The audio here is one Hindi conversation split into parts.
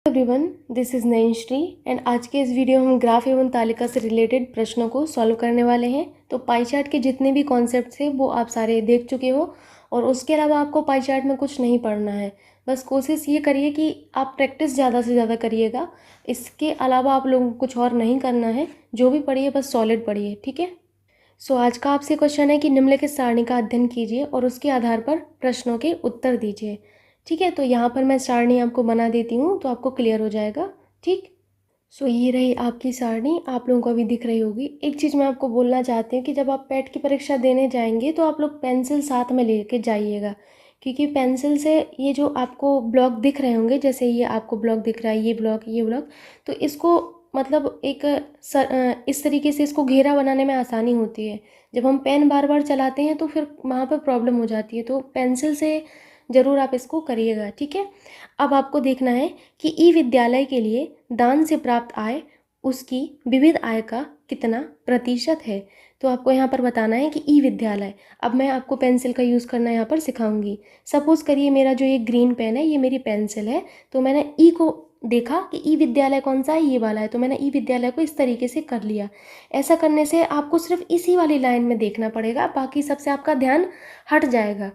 एवरीवन, दिस इज़ नयनश्री एंड आज के इस वीडियो में हम ग्राफ एवं तालिका से रिलेटेड प्रश्नों को सॉल्व करने वाले हैं। तो पाई चार्ट के जितने भी कॉन्सेप्ट्स हैं वो आप सारे देख चुके हो और उसके अलावा आपको पाई चार्ट में कुछ नहीं पढ़ना है। बस कोशिश ये करिए कि आप प्रैक्टिस ज़्यादा से ज़्यादा करिएगा। इसके अलावा आप लोगों को कुछ और नहीं करना है। जो भी पढ़िए बस सॉलिड पढ़िए, ठीक है। सो आज का आपसे क्वेश्चन है कि निम्नलिखित सारणी का अध्ययन कीजिए और उसके आधार पर प्रश्नों के उत्तर दीजिए। ठीक है, तो यहाँ पर मैं सारणी आपको बना देती हूँ तो आपको क्लियर हो जाएगा। ठीक, सो ये रही आपकी सारणी, आप लोगों को अभी दिख रही होगी। एक चीज़ मैं आपको बोलना चाहती हूँ कि जब आप पैट की परीक्षा देने जाएंगे तो आप लोग पेंसिल साथ में लेके जाइएगा, क्योंकि पेंसिल से ये जो आपको ब्लॉक दिख रहे होंगे, जैसे ये आपको ब्लॉक दिख रहा है, ये ब्लॉक, तो इसको मतलब इस तरीके से इसको घेरा बनाने में आसानी होती है। जब हम पेन बार बार चलाते हैं तो फिर वहाँ पर प्रॉब्लम हो जाती है, तो पेंसिल से ज़रूर आप इसको करिएगा, ठीक है। अब आपको देखना है कि ई विद्यालय के लिए दान से प्राप्त आय उसकी विविध आय का कितना प्रतिशत है। तो आपको यहाँ पर बताना है कि ई विद्यालय। अब मैं आपको पेंसिल का यूज़ करना यहाँ पर सिखाऊंगी। सपोज़ करिए मेरा जो ये ग्रीन पेन है, ये मेरी पेंसिल है, तो मैंने ई को देखा कि ई विद्यालय कौन सा है, ये वाला है, तो मैंने ई विद्यालय को इस तरीके से कर लिया। ऐसा करने से आपको सिर्फ इसी वाली लाइन में देखना पड़ेगा, बाकी सबसे आपका ध्यान हट जाएगा,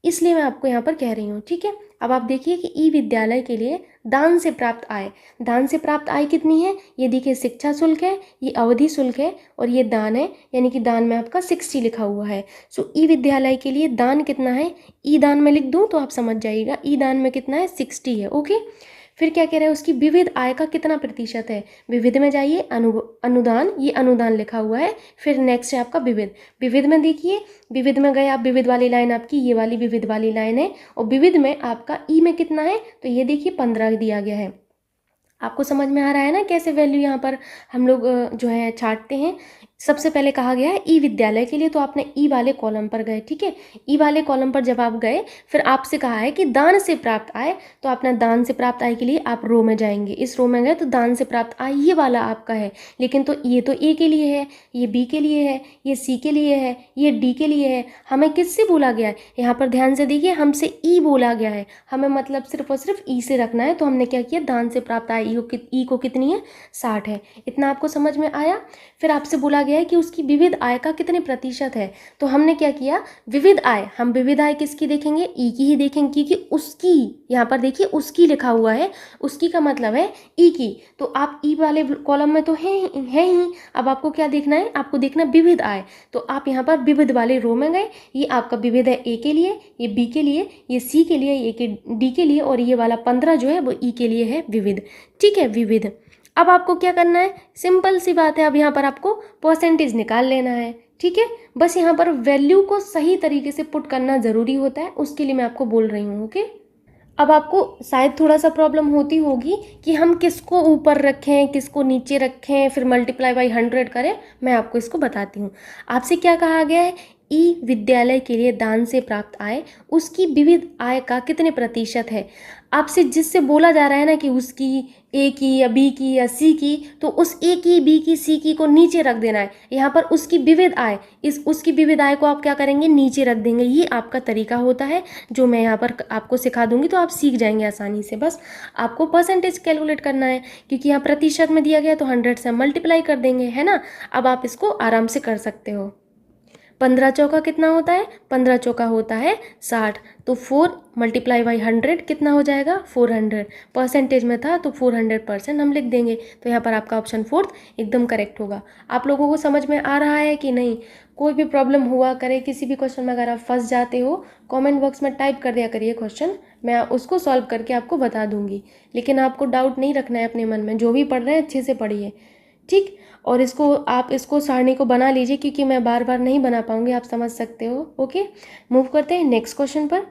इसलिए मैं आपको यहाँ पर कह रही हूँ, ठीक है। अब आप देखिए कि ई विद्यालय के लिए दान से प्राप्त आय, दान से प्राप्त आय कितनी है, ये देखिए शिक्षा शुल्क है, ये अवधि शुल्क है और ये दान है, यानी कि दान में आपका 60 लिखा हुआ है। सो ई विद्यालय के लिए दान कितना है, ई दान में लिख दूँ तो आप समझ जाइएगा, ई दान में कितना है 60 है, ओके। फिर क्या कह रहा है, उसकी विविध आय का कितना प्रतिशत है। विविध में जाइए, अनुदान, ये अनुदान लिखा हुआ है। फिर नेक्स्ट है आपका विविध, विविध में देखिए, विविध में गए आप, विविध वाली लाइन आपकी ये वाली विविध वाली लाइन है, और विविध में आपका ई में कितना है, तो ये देखिए 15 दिया गया है। आपको समझ में आ रहा है ना कैसे वैल्यू यहाँ पर हम लोग जो है छांटते हैं। सबसे पहले कहा गया है ई विद्यालय के लिए, तो आपने ई वाले कॉलम पर गए, ठीक है। ई वाले कॉलम पर जब आप गए, फिर आपसे कहा है कि दान से प्राप्त आय, तो आपने दान से प्राप्त आय के लिए आप रो में जाएंगे, इस रो में गए तो दान से प्राप्त आय ये वाला आपका है, लेकिन तो ये तो ए के लिए है, ये बी के लिए है, ये सी के लिए है, ये डी के लिए है। हमें किससे बोला गया है, यहाँ पर ध्यान से देखिए, हमसे ई बोला गया है, हमें मतलब सिर्फ और सिर्फ ई से रखना है। तो हमने क्या किया, दान से प्राप्त आय ई को कितनी है, 60 है। इतना आपको समझ में आया। फिर आपसे बोला गया है कि उसकी विविध आय का कितने प्रतिशत है, तो हमने क्या किया, विविध आय, हम विविध आय किसकी देखेंगे, ई की ही देखेंगे, क्योंकि उसकी, यहाँ पर देखिए उसकी लिखा हुआ है, उसकी का मतलब है ई की, तो आप ई वाले कॉलम में तो है ही। अब आपको क्या देखना है, आपको देखना विविध आय, तो आप यहाँ पर विविध वाले रो में गए, ये आपका विविध है ए के लिए, ये बी के लिए, ये सी के लिए, ये डी के लिए, और ये वाला 15 जो है वो ई के लिए है, विविध, ठीक है, विविध। अब आपको क्या करना है, सिंपल सी बात है, अब यहाँ पर आपको परसेंटेज निकाल लेना है, ठीक है। बस यहाँ पर वैल्यू को सही तरीके से पुट करना ज़रूरी होता है, उसके लिए मैं आपको बोल रही हूँ, ओके। अब आपको शायद थोड़ा सा प्रॉब्लम होती होगी कि हम किसको ऊपर रखें, किसको नीचे रखें, फिर मल्टीप्लाई बाई 100 करें। मैं आपको इसको बताती हूँ। आपसे क्या कहा गया है, ई विद्यालय के लिए दान से प्राप्त आय उसकी विविध आय का कितने प्रतिशत है। आपसे जिससे बोला जा रहा है ना कि उसकी ए की या बी की या सी की, तो उस ए की, बी की, सी की को नीचे रख देना है। यहाँ पर उसकी विविध आय, उसकी विविध आय को आप क्या करेंगे, नीचे रख देंगे। ये आपका तरीका होता है जो मैं यहाँ पर आपको सिखा दूंगी, तो आप सीख जाएंगे आसानी से। बस आपको परसेंटेज कैलकुलेट करना है, क्योंकि यहाँ प्रतिशत में दिया गया तो 100 से मल्टीप्लाई कर देंगे, है ना। अब आप इसको आराम से कर सकते हो। 15 चौका कितना होता है, 15 चौका होता है 60, तो 4 मल्टीप्लाई बाई 100 कितना हो जाएगा, 400। परसेंटेज में था तो 400% हम लिख देंगे, तो यहाँ पर आपका ऑप्शन 4 एकदम करेक्ट होगा। आप लोगों को समझ में आ रहा है कि नहीं। कोई भी प्रॉब्लम हुआ करे, किसी भी क्वेश्चन में अगर आप फंस जाते हो, कमेंट बॉक्स में टाइप कर दिया करिए क्वेश्चन, मैं उसको सॉल्व करके आपको बता दूंगी। लेकिन आपको डाउट नहीं रखना है अपने मन में, जो भी पढ़ रहे हैं अच्छे से पढ़िए, ठीक। और इसको सारणी को बना लीजिए, क्योंकि मैं बार बार नहीं बना पाऊंगी, आप समझ सकते हो, ओके। मूव करते हैं नेक्स्ट क्वेश्चन पर।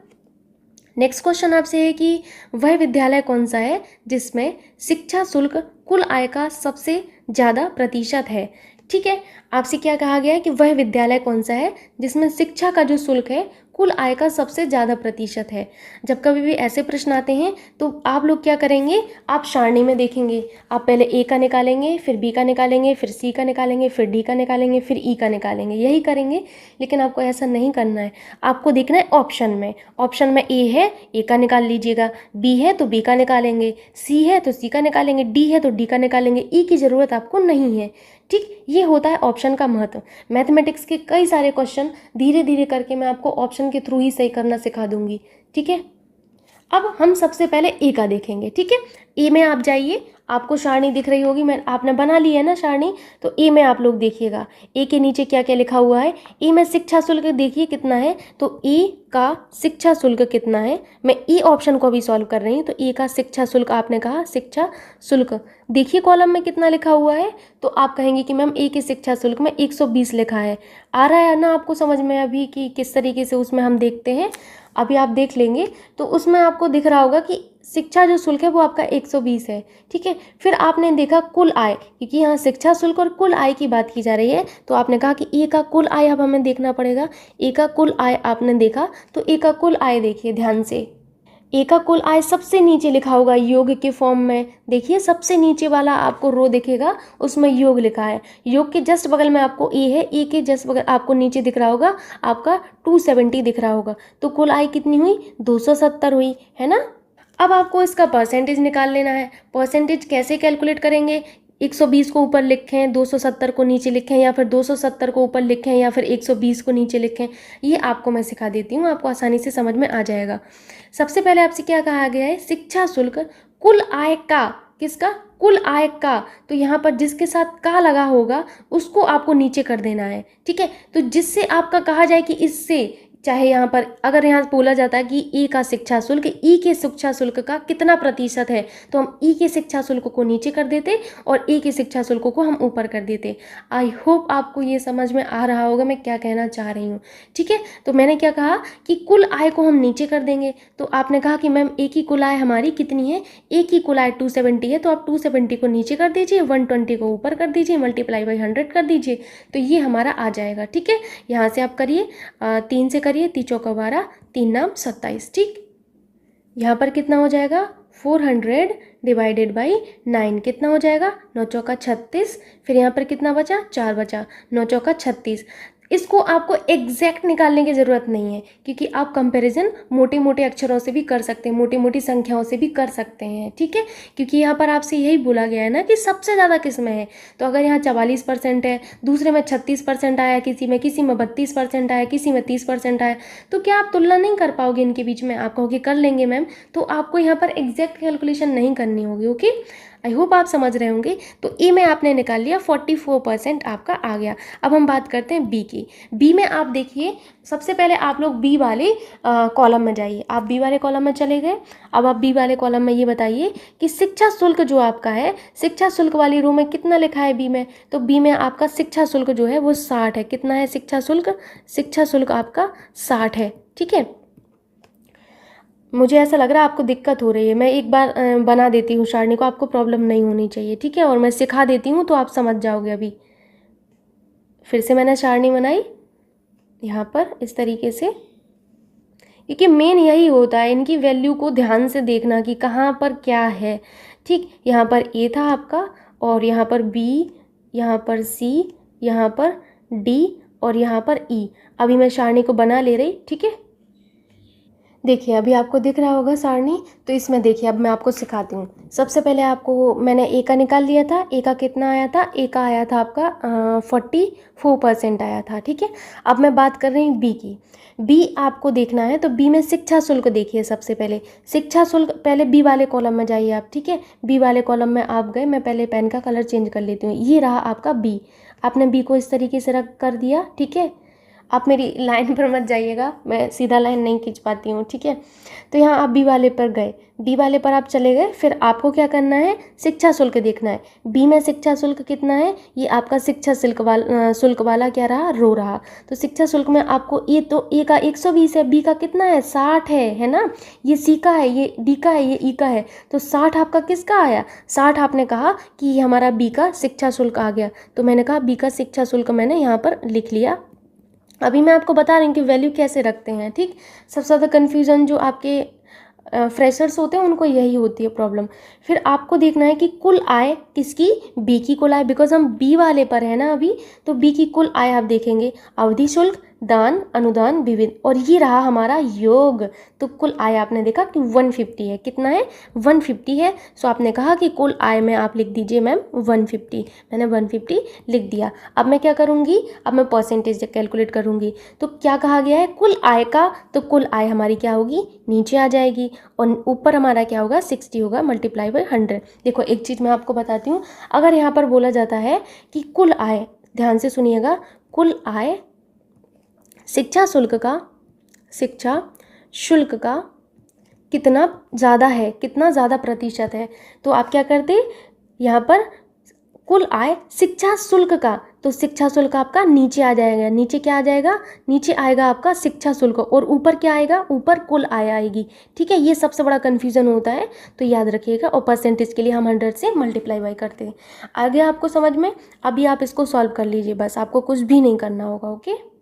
नेक्स्ट क्वेश्चन आपसे है कि वह विद्यालय कौन सा है जिसमें शिक्षा शुल्क कुल आय का सबसे ज़्यादा प्रतिशत है, ठीक है। आपसे क्या कहा गया है कि वह विद्यालय कौन सा है जिसमें शिक्षा का जो शुल्क है कुल आय का सबसे ज़्यादा प्रतिशत है। जब कभी भी ऐसे प्रश्न आते हैं तो आप लोग क्या करेंगे, आप सारणी में देखेंगे, आप पहले ए का निकालेंगे, फिर बी का निकालेंगे, फिर सी का निकालेंगे, फिर डी का निकालेंगे, फिर ई का निकालेंगे, यही करेंगे। लेकिन आपको ऐसा नहीं करना है, आपको देखना है ऑप्शन में। ऑप्शन में ए है, ए का निकाल लीजिएगा, बी है तो बी का निकालेंगे, सी है तो सी का निकालेंगे, डी है तो डी का निकालेंगे, ई की ज़रूरत आपको नहीं है। ठीक, ये होता है ऑप्शन का महत्व। मैथमेटिक्स के कई सारे क्वेश्चन धीरे धीरे करके मैं आपको ऑप्शन के थ्रू ही सही करना सिखा दूंगी। ठीक है, अब हम सबसे पहले ए का देखेंगे। ठीक है, ए में आप जाइए, आपको सारणी दिख रही होगी, मैं आपने बना ली है ना सारणी, तो ए में आप लोग देखिएगा ए के नीचे क्या क्या लिखा हुआ है। ए में शिक्षा शुल्क देखिए कितना है, तो ए का शिक्षा शुल्क कितना है। मैं ई ऑप्शन को भी सॉल्व कर रही हूँ, तो ए का शिक्षा शुल्क आपने कहा शिक्षा शुल्क, देखिए कॉलम में कितना लिखा हुआ है, तो आप कहेंगे कि मैम ए के शिक्षा शुल्क में 120 लिखा है। आ रहा है ना आपको समझ में अभी कि किस तरीके से उसमें हम देखते हैं, अभी आप देख लेंगे तो उसमें आपको दिख रहा होगा कि शिक्षा जो शुल्क है वो आपका 120 है। ठीक है, फिर आपने देखा कुल आय, क्योंकि यहाँ शिक्षा शुल्क और कुल आय की बात की जा रही है, तो आपने कहा कि ए का कुल आय अब हमें देखना पड़ेगा। ए का कुल आय आपने देखा, तो ए का कुल आय देखिए ध्यान से, ए का कुल आय सबसे नीचे लिखा होगा योग के फॉर्म में, देखिए सबसे नीचे वाला आपको रो दिखेगा, उसमें योग लिखा है। योग के जस्ट बगल में आपको ए है, ए के जस्ट बगल आपको नीचे दिख रहा होगा आपका 270 दिख रहा होगा, तो कुल आय कितनी हुई, 270 हुई, है ना। अब आपको इसका परसेंटेज निकाल लेना है। परसेंटेज कैसे कैलकुलेट करेंगे, 120 को ऊपर लिखें, 270 को नीचे लिखें, या फिर 270 को ऊपर लिखें, या फिर 120 को नीचे लिखें, ये आपको मैं सिखा देती हूँ, आपको आसानी से समझ में आ जाएगा। सबसे पहले आपसे क्या कहा गया है, शिक्षा शुल्क कुल आय का, किसका, कुल आय का, तो यहाँ पर जिसके साथ का लगा होगा उसको आपको नीचे कर देना है। ठीक है, तो जिससे आपका कहा जाए कि इससे, चाहे यहाँ पर अगर यहाँ बोला जाता है कि ई का शिक्षा शुल्क, ई के शिक्षा शुल्क का कितना प्रतिशत है, तो हम ई के शिक्षा शुल्क को नीचे कर देते और ए के शिक्षा शुल्क को हम ऊपर कर देते। आई होप आपको ये समझ में आ रहा होगा मैं क्या कहना चाह रही हूँ। ठीक है, तो मैंने क्या कहा कि कुल आय को हम नीचे कर देंगे, तो आपने कहा कि मैम ए की कुल आय हमारी कितनी है, ए की कुल आय 270 है, तो आप 270 को नीचे कर दीजिए, 120 को ऊपर कर दीजिए, मल्टीप्लाई बाई 100 कर दीजिए, तो ये हमारा आ जाएगा। ठीक है, यहाँ से आप करिए, 3 से करिए, 3 चौका 12, 3 नाम 27। ठीक, यहाँ पर कितना हो जाएगा, 400 डिवाइडेड बाई 9 कितना हो जाएगा, 9 चौका 36, फिर यहाँ पर कितना बचा, 4 बचा, 9 चौका 36। इसको आपको एग्जैक्ट निकालने की ज़रूरत नहीं है, क्योंकि आप कंपैरिजन मोटे मोटे अक्षरों से भी कर सकते हैं, मोटी मोटी संख्याओं से भी कर सकते हैं। ठीक है, क्योंकि यहाँ पर आपसे यही बोला गया है ना कि सबसे ज़्यादा किस में है, तो अगर यहाँ 44% है, दूसरे में 36% आया, किसी में 32% आया, किसी में 30% आया, तो क्या आप तुलना नहीं कर पाओगे इनके बीच में, आप कहोगे कर लेंगे मैम, तो आपको यहाँ पर एग्जैक्ट कैलकुलेशन नहीं करनी होगी। ओके, आई होप आप समझ रहे होंगे। तो ए में आपने निकाल लिया, 44% आपका आ गया। अब हम बात करते हैं बी की। बी में आप देखिए, सबसे पहले आप लोग बी वाले कॉलम में जाइए, आप बी वाले कॉलम में चले गए। अब आप बी वाले कॉलम में ये बताइए कि शिक्षा शुल्क जो आपका है, शिक्षा शुल्क वाली रो में कितना लिखा है बी में, तो बी में आपका शिक्षा शुल्क जो है वो 60 है। कितना है शिक्षा शुल्क, शिक्षा शुल्क आपका 60 है। ठीक है, मुझे ऐसा लग रहा है आपको दिक्कत हो रही है, मैं एक बार बना देती हूँ सारणी को, आपको प्रॉब्लम नहीं होनी चाहिए। ठीक है, और मैं सिखा देती हूँ तो आप समझ जाओगे। अभी फिर से मैंने सारणी बनाई यहाँ पर इस तरीके से, क्योंकि मेन यही होता है, इनकी वैल्यू को ध्यान से देखना कि कहाँ पर क्या है। ठीक, यहाँ पर ए था आपका, और यहाँ पर बी, यहाँ पर सी, यहाँ पर डी, और यहाँ पर ई। अभी मैं सारणी को बना ले रही। ठीक है, देखिए अभी आपको दिख रहा होगा सारणी, तो इसमें देखिए अब मैं आपको सिखाती हूँ। सबसे पहले आपको मैंने ए का निकाल लिया था, ए का कितना आया था, ए का आया था आपका 44% आया था। ठीक है, अब मैं बात कर रही हूँ बी की। बी आपको देखना है, तो बी में शिक्षा शुल्क देखिए। सबसे पहले शिक्षा शुल्क, पहले बी वाले कॉलम में जाइए आप। ठीक है, बी वाले कॉलम में आप गए, मैं पहले पेन का कलर चेंज कर लेती हूँ। ये रहा आपका बी, आपने बी को इस तरीके से रख कर दिया। ठीक है, आप मेरी लाइन पर मत जाइएगा, मैं सीधा लाइन नहीं खींच पाती हूँ। ठीक है, तो यहाँ आप बी वाले पर गए, बी वाले पर आप चले गए, फिर आपको क्या करना है, शिक्षा शुल्क देखना है। बी में शिक्षा शुल्क कितना है, ये आपका शिक्षा शुल्क वाला क्या रहा, रो रहा। तो शिक्षा शुल्क में आपको ए, तो ए का 120 है, बी का कितना है 60 है ना, ये सी का है, ये डी का है, ये ई का है, तो 60 आपका किसका आया, 60 आपने कहा कि ये हमारा बी का शिक्षा शुल्क आ गया। तो मैंने कहा बी का शिक्षा शुल्क मैंने यहाँ पर लिख लिया अभी मैं आपको बता रही हूँ कि वैल्यू कैसे रखते हैं, ठीक। सबसे ज़्यादा कन्फ्यूज़न जो आपके फ्रेशर्स होते हैं उनको यही होती है प्रॉब्लम। फिर आपको देखना है कि कुल आय किसकी, बी की कुल आय, बिकॉज हम बी वाले पर है ना अभी, तो बी की कुल आय आप देखेंगे, अवधि शुल्क, दान, अनुदान, विविध, और ये रहा हमारा योग। तो कुल आय आपने देखा कि 150 है, कितना है 150 है। सो आपने कहा कि कुल आय में आप लिख दीजिए मैम 150, मैंने 150 लिख दिया। अब मैं क्या करूँगी, अब मैं परसेंटेज कैलकुलेट करूँगी। तो क्या कहा गया है, कुल आय का, तो कुल आय हमारी क्या होगी, नीचे आ जाएगी, और ऊपर हमारा क्या होगा 60 होगा, मल्टीप्लाई बाई 100। देखो एक चीज़ मैं आपको बताती हूँ, अगर यहाँ पर बोला जाता है कि कुल आय, ध्यान से सुनिएगा, कुल आय शिक्षा शुल्क का कितना ज़्यादा है, कितना ज़्यादा प्रतिशत है, तो आप क्या करते, यहाँ पर कुल आय शिक्षा शुल्क का, तो शिक्षा शुल्क आपका नीचे आ जाएगा, नीचे क्या आ जाएगा, नीचे आएगा आपका शिक्षा शुल्क, और ऊपर क्या आएगा, ऊपर कुल आय आएगी, ठीक है। ये सबसे बड़ा कन्फ्यूजन होता है, तो याद रखिएगा। और परसेंटेज के लिए हम 100 से मल्टीप्लाई बाई करते हैं। आगे आपको समझ में, अभी आप इसको सॉल्व कर लीजिए, बस आपको कुछ भी नहीं करना होगा, ओके।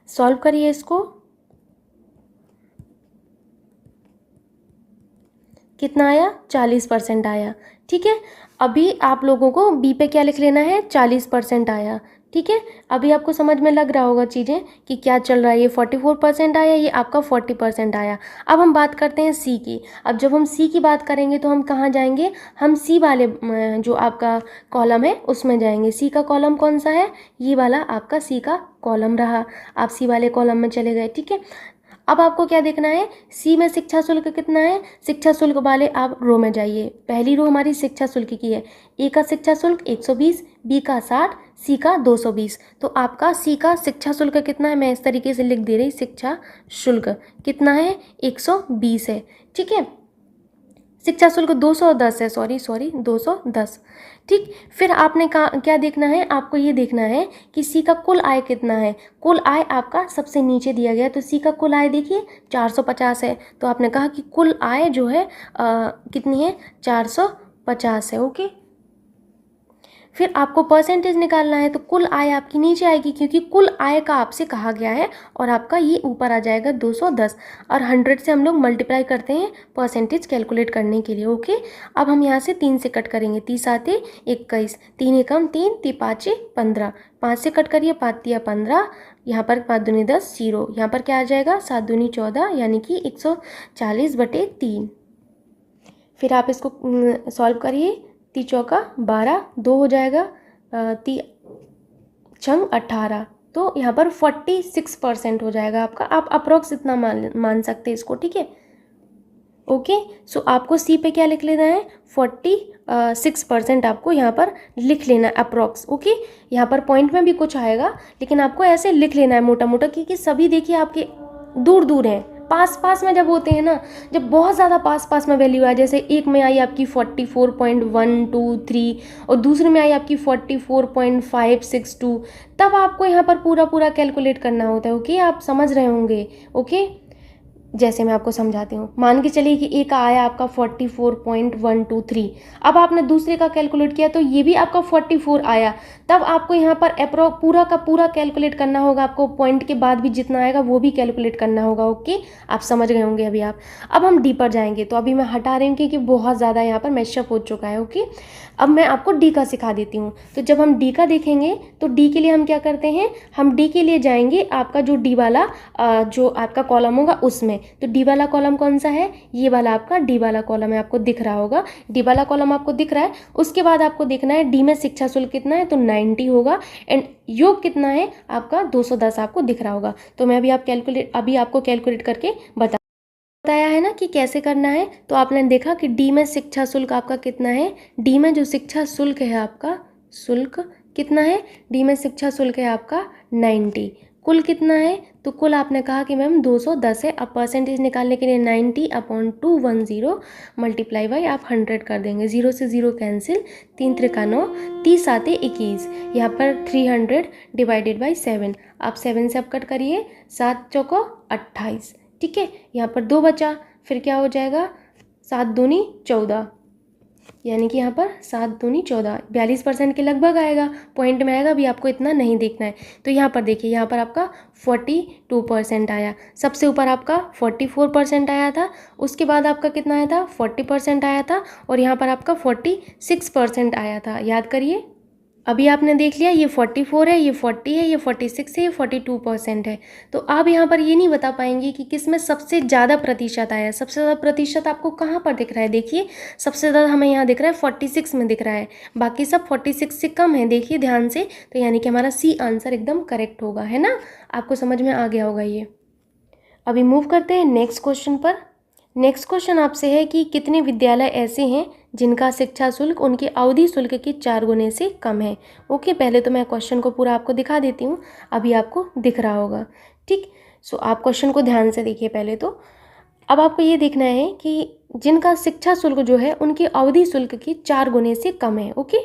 सॉल्व करिए इसको, कितना आया 40% आया, ठीक है। अभी आप लोगों को बी पे क्या लिख लेना है, 40% आया, ठीक है। अभी आपको समझ में लग रहा होगा चीज़ें कि क्या चल रहा है, ये 44% आया, ये आपका 40% आया। अब हम बात करते हैं सी की। अब जब हम सी की बात करेंगे तो हम कहाँ जाएंगे, हम सी वाले जो आपका कॉलम है उसमें जाएंगे। सी का कॉलम कौन सा है, ये वाला आपका सी का कॉलम रहा, आप सी वाले कॉलम में चले गए, ठीक है। अब आपको क्या देखना है, सी में शिक्षा शुल्क कितना है, शिक्षा शुल्क वाले आप रो में जाइए। पहली रो हमारी शिक्षा शुल्क की है, ए का शिक्षा शुल्क 120, बी का 60, सी का 220। तो आपका सी का शिक्षा शुल्क कितना है, मैं इस तरीके से लिख दे रही, शिक्षा शुल्क कितना है 120 है, ठीक है। शिक्षा शुल्क 210 है, सॉरी 210, ठीक। फिर आपने क्या देखना है, आपको ये देखना है कि सी का कुल आय कितना है। कुल आय आपका सबसे नीचे दिया गया, तो सी का कुल आय देखिए 450 है, तो आपने कहा कि कुल आय जो है कितनी है, 450 है, ओके। फिर आपको परसेंटेज निकालना है, तो कुल आय आपकी नीचे आएगी, क्योंकि कुल आय का आपसे कहा गया है, और आपका ये ऊपर आ जाएगा 210, और 100 से हम लोग मल्टीप्लाई करते हैं परसेंटेज कैलकुलेट करने के लिए, ओके। अब हम यहाँ से 3 से कट करेंगे, 30 आते 21, 3 एकम 3, 3 पाँचे 15, 5 से कट करिए, 5 तिया 15, यहाँ पर 5 दूनी 10, 0, यहाँ पर क्या आ जाएगा 7 दूनी 14, यानी कि 140/3। फिर आप इसको सॉल्व करिए, 3 चौका 12, 2 हो जाएगा, 3 छंग 18, तो यहाँ पर 46% हो जाएगा आपका। आप अप्रोक्स इतना मान सकते हैं इसको, ठीक है, ओके। सो आपको सी पे क्या लिख लेना है, 46% आपको यहाँ पर लिख लेना है अप्रोक्स, ओके। यहाँ पर पॉइंट में भी कुछ आएगा, लेकिन आपको ऐसे लिख लेना है मोटा मोटा, क्योंकि सभी देखिए आपके दूर दूर हैं। पास पास में जब होते हैं ना, जब बहुत ज़्यादा पास पास में वैल्यू आए, जैसे एक में आई आपकी 44.123 और दूसरे में आई आपकी 44.562, तब आपको यहाँ पर पूरा पूरा कैलकुलेट करना होता है, ओके। आप समझ रहे होंगे, ओके। जैसे मैं आपको समझाती हूँ, मान के चलिए कि ए का आया आपका 44.123, अब आपने दूसरे का कैलकुलेट किया तो ये भी आपका 44 आया, तब आपको यहाँ पर पूरा का पूरा कैलकुलेट करना होगा, आपको पॉइंट के बाद भी जितना आएगा वो भी कैलकुलेट करना होगा, ओके। आप समझ गए होंगे अभी आप। अब हम डी पर जाएंगे, तो अभी मैं हटा रही हूँ क्योंकि बहुत ज़्यादा यहाँ पर मैशअप हो चुका है, ओके। अब मैं आपको डी का सिखा देती हूँ। तो जब हम डी का देखेंगे तो डी के लिए हम क्या करते हैं, हम डी के लिए जाएंगे आपका जो डी वाला जो आपका कॉलम होगा उसमें। तो डी वाला कॉलम कौन सा है, ये वाला आपका डी वाला कॉलम है, आपको दिख रहा होगा, डी वाला कॉलम आपको दिख रहा है। उसके बाद आपको देखना है डी में शिक्षा शुल्क कितना है, तो 90 होगा, एंड योग कितना है आपका 210 आपको दिख रहा होगा। तो मैं अभी आपको कैलकुलेट करके बताया है ना कि कैसे करना है। तो आपने देखा कि डी में शिक्षा शुल्क आपका कितना है, डी में जो शिक्षा शुल्क है आपका, शुल्क कितना है, डी में शिक्षा शुल्क है आपका 90, कुल कितना है, तो कुल आपने कहा कि मैम 210 है। अब परसेंटेज निकालने के लिए 90/210 मल्टीप्लाई बाई आप 100 कर देंगे, 0 से 0 कैंसिल, 3 त्रिका 9, 30 आते 21, यहाँ पर 300 डिवाइडेड बाई 7, आप 7 से अब कट करिए, 7 चौको 28, ठीक है। यहाँ पर 2 बचा, फिर क्या हो जाएगा, 7 दूनी 14, यानी कि यहाँ पर 7 दूनी 14, 42% के लगभग आएगा, पॉइंट में आएगा। अभी आपको इतना नहीं देखना है। तो यहाँ पर देखिए, यहाँ पर आपका 42% आया, सबसे ऊपर आपका 44% आया था, उसके बाद आपका कितना आया था, 40% आया था, और यहाँ पर आपका 46% आया था। याद करिए, अभी आपने देख लिया, ये 44 है, ये 40 है, ये 46 है, ये 42% है। तो आप यहाँ पर ये नहीं बता पाएंगे कि किस में सबसे ज़्यादा प्रतिशत आया है। सबसे ज़्यादा प्रतिशत आपको कहाँ पर दिख रहा है, देखिए सबसे ज़्यादा हमें यहाँ दिख रहा है 46 में दिख रहा है, बाकी सब 46 से कम है, देखिए ध्यान से। तो यानी कि हमारा सी आंसर एकदम करेक्ट होगा, है ना। आपको समझ में आ गया होगा ये। अभी मूव करते हैं नेक्स्ट क्वेश्चन पर। नेक्स्ट क्वेश्चन आपसे है कि कितने विद्यालय ऐसे हैं जिनका शिक्षा शुल्क उनके अवधि शुल्क के 4 गुने से कम है। ओके, पहले तो मैं क्वेश्चन को पूरा आपको दिखा देती हूँ, अभी आपको दिख रहा होगा। ठीक, सो आप क्वेश्चन को ध्यान से देखिए पहले तो। अब आपको ये देखना है कि जिनका शिक्षा शुल्क जो है उनके अवधि शुल्क के 4 गुने से कम है। ओके,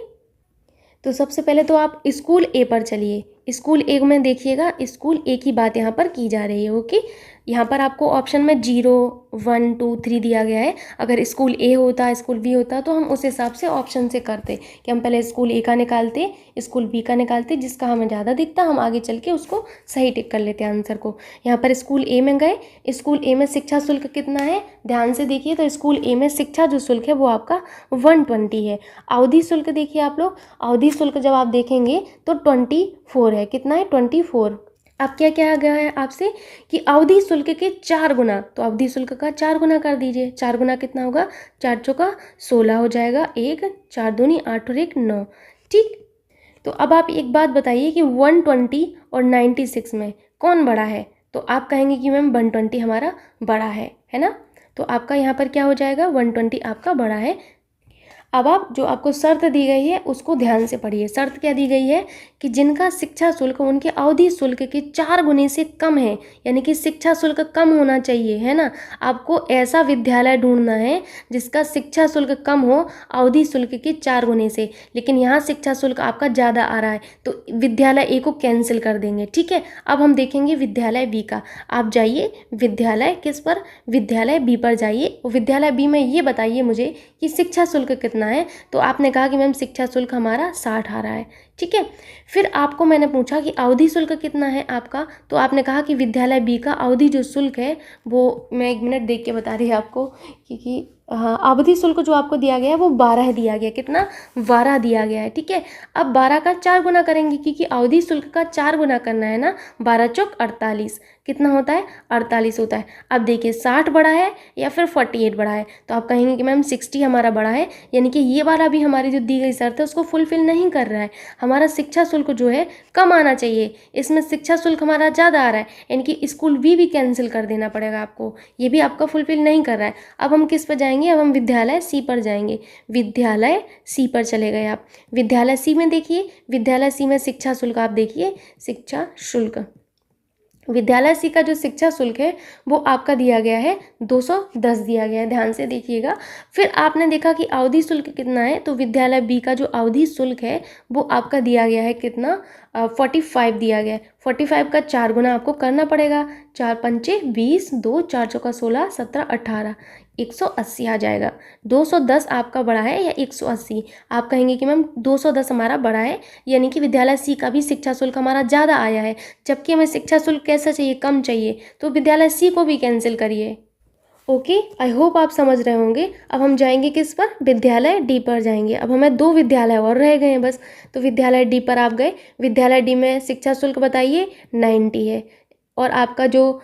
तो सबसे पहले तो आप स्कूल ए पर चलिए। स्कूल ए में देखिएगा, स्कूल ए की बात यहाँ पर की जा रही है। ओके, यहाँ पर आपको ऑप्शन में 0, 1, 2, 3 दिया गया है। अगर स्कूल ए होता, स्कूल बी होता, तो हम उस हिसाब से ऑप्शन से करते कि हम पहले स्कूल ए का निकालते, स्कूल बी का निकालते, जिसका हमें ज़्यादा दिखता हम आगे चल के उसको सही टिक कर लेते आंसर को। यहाँ पर स्कूल ए में गए, स्कूल ए में शिक्षा शुल्क कितना है, ध्यान से देखिए। तो स्कूल ए में शिक्षा जो शुल्क है वो आपका 120 है। अवधि शुल्क देखिए आप लोग, अवधि शुल्क जब आप देखेंगे तो 24 है। कितना है, 24। अब क्या क्या आ गया है आपसे कि अवधि शुल्क के 4 गुना, तो अवधि शुल्क का 4 गुना कर दीजिए। 4 गुना कितना होगा, 4 चौका 16 हो जाएगा, 1, 4 दूनी 8 और 1 9। ठीक, तो अब आप एक बात बताइए कि 120 और 96 में कौन बड़ा है। तो आप कहेंगे कि मैम 120 हमारा बड़ा है ना। तो आपका यहाँ पर क्या हो जाएगा, 120 आपका बड़ा है। अब आप जो आपको शर्त दी गई है उसको ध्यान से पढ़िए। शर्त क्या दी गई है कि जिनका शिक्षा शुल्क उनके अवधि शुल्क के 4 गुने से कम है, यानी कि शिक्षा शुल्क कम होना चाहिए, है ना। आपको ऐसा विद्यालय ढूंढना है जिसका शिक्षा शुल्क कम हो अवधि शुल्क के 4 गुने से, लेकिन यहाँ शिक्षा शुल्क आपका ज़्यादा आ रहा है, तो विद्यालय ए को कैंसिल कर देंगे। ठीक है, अब हम देखेंगे विद्यालय बी का। आप जाइए विद्यालय किस पर, विद्यालय बी पर जाइए। विद्यालय बी में ये बताइए मुझे कि शिक्षा शुल्क कितना है। तो आपने कहा कि मैम शिक्षा शुल्क हमारा 60 आ रहा है। ठीक है, फिर आपको मैंने पूछा कि अवधि शुल्क कितना है आपका, तो आपने कहा कि विद्यालय बी का अवधि जो शुल्क है वो, मैं 1 मिनट देख के बता रही है आपको, क्योंकि हाँ, अवधि शुल्क जो आपको दिया गया है वो 12 दिया गया। कितना, 12 दिया गया है। ठीक है, अब 12 का 4 गुना करेंगे, क्योंकि अवधि शुल्क का 4 गुना करना है ना। 12 चौक 48, कितना होता है, 48 होता है। अब देखिए 60 बड़ा है या फिर 48 बड़ा है, तो आप कहेंगे कि मैम 60 हमारा बड़ा है, यानी कि ये वाला भी हमारी जो दी गई शर्त है उसको फुलफिल नहीं कर रहा है। हमारा शिक्षा शुल्क जो है कम आना चाहिए, इसमें शिक्षा शुल्क हमारा ज़्यादा आ रहा है, यानी कि स्कूल बी भी कैंसिल कर देना पड़ेगा आपको, ये भी आपका फुलफिल नहीं कर रहा है। अब हम किस पर जाएंगे, अब हम विद्यालय सी पर जाएंगे। विद्यालय सी पर चले गए आप। विद्यालय सी में देखिए, विद्यालय सी में शिक्षा शुल्क आप देखिए, शिक्षा शुल्क विद्यालय सी का जो शिक्षा शुल्क है वो आपका दिया गया है 210 दिया गया है, ध्यान से देखिएगा। फिर आपने देखा कि अवधि शुल्क कितना है, तो विद्यालय बी का जो अवधि शुल्क है वो आपका दिया गया है कितना, 45 दिया गया है। 45 का 4 गुना आपको करना पड़ेगा। 4 पंचे 20, 2 4 चौका 16, 17 18, 180 आ जाएगा। 210 आपका बड़ा है या 180, आप कहेंगे कि मैम 210 हमारा बड़ा है, यानी कि विद्यालय सी का भी शिक्षा शुल्क हमारा ज़्यादा आया है, जबकि हमें शिक्षा शुल्क कैसा चाहिए, कम चाहिए, तो विद्यालय सी को भी कैंसिल करिए। ओके, आई होप आप समझ रहे होंगे। अब हम जाएंगे किस पर, विद्यालय डी पर जाएंगे। अब हमें 2 विद्यालय और रह गए हैं बस, तो विद्यालय डी पर आप गए। विद्यालय डी में शिक्षा शुल्क बताइए 90 है, और आपका जो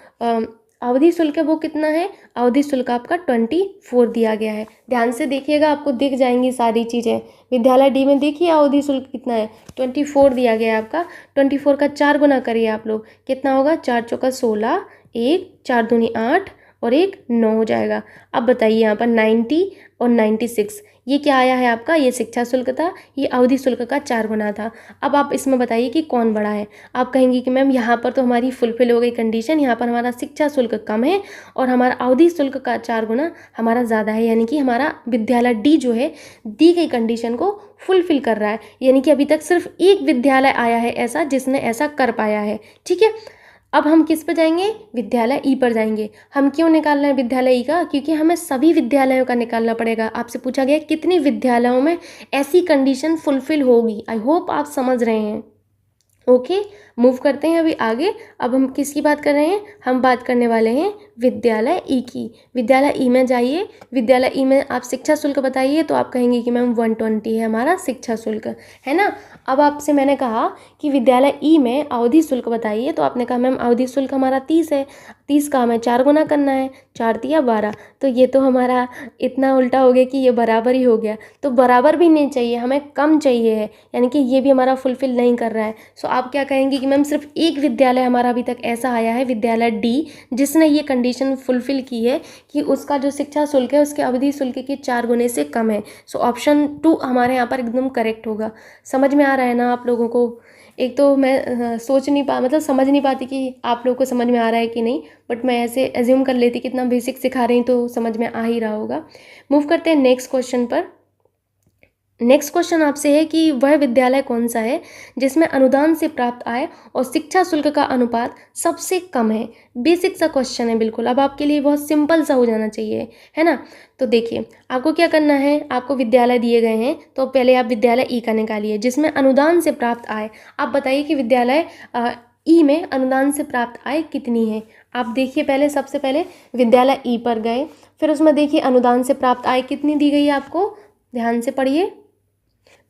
अवधि शुल्क है वो कितना है, अवधि शुल्क आपका 24 दिया गया है। ध्यान से देखिएगा, आपको दिख जाएंगी सारी चीज़ें। विद्यालय डी में देखिए अवधि शुल्क कितना है, 24 दिया गया है आपका। 24 का 4 गुना करिए आप लोग, कितना होगा, 4 चौका 16, 1 4 दूनी 8 और 1 9 हो जाएगा। अब बताइए यहाँ पर 90 और 96 ये क्या आया है आपका, ये शिक्षा शुल्क था, ये अवधि शुल्क का 4 गुना था। अब आप इसमें बताइए कि कौन बड़ा है। आप कहेंगे कि मैम यहाँ पर तो हमारी फुलफिल हो गई कंडीशन, यहाँ पर हमारा शिक्षा शुल्क कम है और हमारा अवधि शुल्क का 4 गुना हमारा ज़्यादा है, यानी कि हमारा विद्यालय डी जो है दी गई कंडीशन को फुलफिल कर रहा है। यानी कि अभी तक सिर्फ एक विद्यालय आया है ऐसा जिसने ऐसा कर पाया है। ठीक है, अब हम किस पर जाएंगे, विद्यालय ई पर जाएंगे। हम क्यों निकाल रहे हैं विद्यालय ई का, क्योंकि हमें सभी विद्यालयों का निकालना पड़ेगा। आपसे पूछा गया कितनी विद्यालयों में ऐसी कंडीशन फुलफिल होगी। आई होप आप समझ रहे हैं। ओके, मूव करते हैं अभी आगे। अब हम किसकी बात कर रहे हैं, हम बात करने वाले हैं विद्यालय ई की। विद्यालय ई में जाइए। विद्यालय ई में आप शिक्षा शुल्क बताइए, तो आप कहेंगे कि मैम 120 है हमारा शिक्षा शुल्क, है ना। अब आपसे मैंने कहा कि विद्यालय ई में अवधि शुल्क बताइए, तो आपने कहा मैम अवधि शुल्क हमारा 30 है। 30 का हमें 4 गुना करना है, 4 तिया 12। तो ये तो हमारा इतना उल्टा हो गया कि ये बराबर ही हो गया। तो बराबर भी नहीं चाहिए, हमें कम चाहिए है, यानी कि ये भी हमारा फुलफिल नहीं कर रहा है। सो आप क्या कहेंगे कि मैम सिर्फ एक विद्यालय हमारा अभी तक ऐसा आया है, विद्यालय डी, जिसने ये कंडीशन फुलफिल की है कि उसका जो शिक्षा शुल्क है उसके अवधि शुल्क के 4 गुने से कम है। सो ऑप्शन 2 हमारे यहाँ पर एकदम करेक्ट होगा। समझ में आ रहा है ना आप लोगों को। एक तो मैं सोच नहीं पा मतलब समझ नहीं पाती कि आप लोगों को समझ में आ रहा है कि नहीं, बट मैं ऐसे एज्यूम कर लेती कि इतना बेसिक सिखा रही तो समझ में आ ही रहा होगा। मूव करते हैं नेक्स्ट क्वेश्चन पर। नेक्स्ट क्वेश्चन आपसे है कि वह विद्यालय कौन सा है जिसमें अनुदान से प्राप्त आय और शिक्षा शुल्क का अनुपात सबसे कम है। बेसिक सा क्वेश्चन है बिल्कुल, अब आपके लिए बहुत सिंपल सा हो जाना चाहिए, है ना। तो देखिए आपको क्या करना है, आपको विद्यालय दिए गए हैं, तो पहले आप विद्यालय ई का निकालिए जिसमें अनुदान से प्राप्त आय। आप बताइए कि विद्यालय ई में अनुदान से प्राप्त आय कितनी है। आप देखिए पहले, सबसे पहले विद्यालय ई पर गए, फिर उसमें देखिए अनुदान से प्राप्त आय कितनी दी गई है आपको, ध्यान से पढ़िए।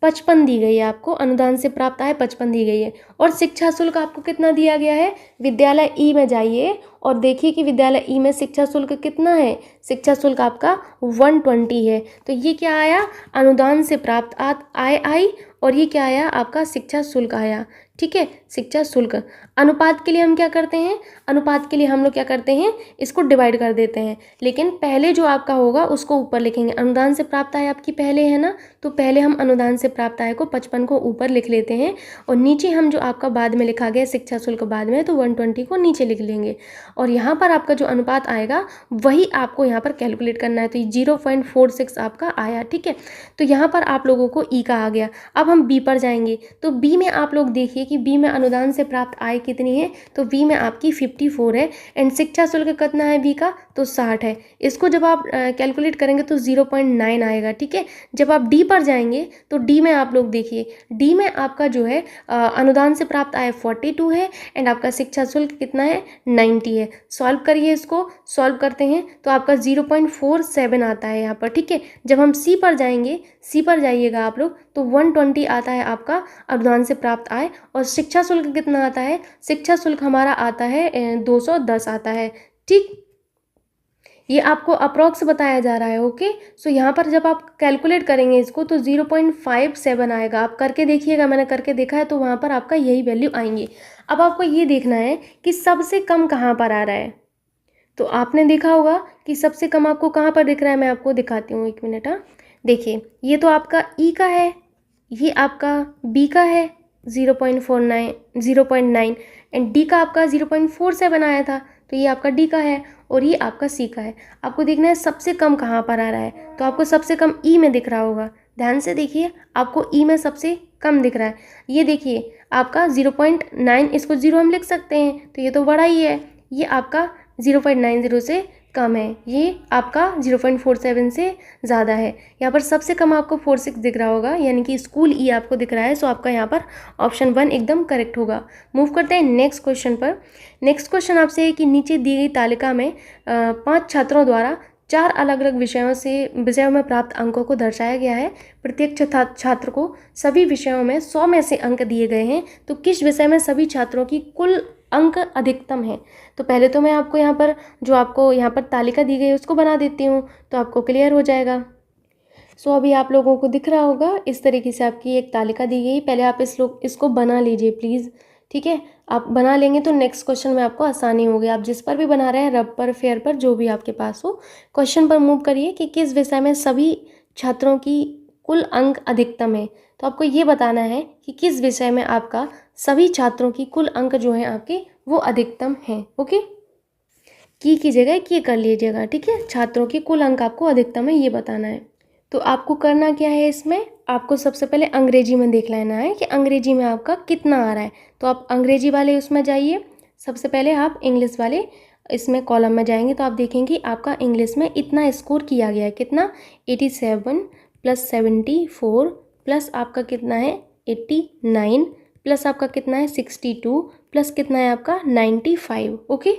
55 दी गई है आपको, अनुदान से प्राप्त आय 55 दी गई है। और शिक्षा शुल्क आपको कितना दिया गया है, विद्यालय ई में जाइए और देखिए कि विद्यालय ई में शिक्षा शुल्क कितना है। शिक्षा शुल्क आपका 120 है। तो ये क्या आया, अनुदान से प्राप्त आय आई, और ये क्या आया आपका शिक्षा शुल्क आया। ठीक है, शिक्षा शुल्क। अनुपात के लिए हम क्या करते हैं, अनुपात के लिए हम लोग क्या करते हैं, इसको डिवाइड कर देते हैं। लेकिन पहले जो आपका होगा उसको ऊपर लिखेंगे। अनुदान से प्राप्त आय आपकी पहले है ना, तो पहले हम अनुदान से प्राप्त आय को 55 को ऊपर लिख लेते हैं, और नीचे हम जो आपका बाद में लिखा गया शिक्षा शुल्क बाद में, तो 120 को नीचे लिख लेंगे। और यहाँ पर आपका जो अनुपात आएगा वही आपको यहाँ पर कैलकुलेट करना है। तो 0.46 आपका आया। ठीक है, तो यहाँ पर आप लोगों को ई का आ गया। अब हम बी पर जाएंगे, तो बी में आप लोग देखिए कि बी में अनुदान से प्राप्त आय कितनी है, तो बी में आपकी 54 है। एंड शिक्षा शुल्क कितना है बी का, तो 60 है। इसको जब आप कैलकुलेट करेंगे तो 0.9 आएगा। ठीक है, जब आप डी पर जाएंगे तो डी में आप लोग देखिए, डी में आपका जो है अनुदान से प्राप्त आय 42 है, एंड आपका शिक्षा शुल्क कितना है, 90 है। सॉल्व करिए, इसको सॉल्व करते हैं तो आपका 0.47 आता है यहाँ पर। ठीक है, जब हम सी पर जाएंगे, सी पर जाइएगा आप लोग, तो 120 आता है आपका अनुदान से प्राप्त आय, और शिक्षा शुल्क कितना आता है, शिक्षा शुल्क हमारा आता है 210 आता है। ठीक, ये आपको अप्रॉक्स बताया जा रहा है। ओके, सो यहाँ पर जब आप कैलकुलेट करेंगे इसको तो 0.57 आएगा। आप करके देखिएगा, मैंने करके देखा है, तो वहाँ पर आपका यही वैल्यू आएंगी। अब आपको ये देखना है कि सबसे कम कहाँ पर आ रहा है। तो आपने देखा होगा कि सबसे कम आपको कहाँ पर दिख रहा है, मैं आपको दिखाती हूँ, एक मिनट। हाँ, देखिए ये तो आपका ई का है, ये आपका बी का है 0.9, एंड डी का आपका 0.47 आया था, तो ये आपका डी का है, और ये आपका सी का है। आपको देखना है सबसे कम कहाँ पर आ रहा है, तो आपको सबसे कम ई में दिख रहा होगा। ध्यान से देखिए, आपको ई में सबसे कम दिख रहा है। ये देखिए आपका 0.9, इसको 0 हम लिख सकते हैं, तो ये तो बड़ा ही है। ये आपका 0.90 से कम है, ये आपका 0.47 से ज़्यादा है। यहाँ पर सबसे कम आपको 46 दिख रहा होगा, यानी कि स्कूल ई आपको दिख रहा है। सो आपका यहाँ पर ऑप्शन 1 एकदम करेक्ट होगा। मूव करते हैं नेक्स्ट क्वेश्चन पर। नेक्स्ट क्वेश्चन आपसे है कि नीचे दी गई तालिका में 5 छात्रों द्वारा 4 अलग अलग विषयों में प्राप्त अंकों को दर्शाया गया है। प्रत्येक छात्र को सभी विषयों में 100 में से अंक दिए गए हैं, तो किस विषय में सभी छात्रों की कुल अंक अधिकतम है। तो पहले तो मैं आपको यहाँ पर जो आपको यहाँ पर तालिका दी गई है उसको बना देती हूँ, तो आपको क्लियर हो जाएगा। सो अभी आप लोगों को दिख रहा होगा, इस तरीके से आपकी एक तालिका दी गई। पहले आप इसको बना लीजिए प्लीज़। ठीक है, आप बना लेंगे तो नेक्स्ट क्वेश्चन में आपको आसानी होगी। आप जिस पर भी बना रहे हैं, रब पर, फेयर पर, जो भी आपके पास हो, क्वेश्चन पर मूव करिए कि किस विषय में सभी छात्रों की कुल अंक अधिकतम है। तो आपको ये बताना है कि किस विषय में आपका सभी छात्रों की कुल अंक जो हैं आपके वो अधिकतम हैं। ओके, की जगह की कर लीजिएगा। ठीक है, छात्रों की कुल अंक आपको अधिकतम है ये बताना है। तो आपको करना क्या है, इसमें आपको सबसे पहले अंग्रेजी में देख लेना है कि अंग्रेजी में आपका कितना आ रहा है। तो आप अंग्रेजी वाले उसमें जाइए, सबसे पहले आप इंग्लिश वाले इसमें कॉलम में जाएंगे तो आप देखेंगे आपका इंग्लिश में इतना स्कोर किया गया है, कितना 87 प्लस 74 प्लस आपका कितना है 89 प्लस आपका कितना है 62 प्लस कितना है आपका 95। ओके,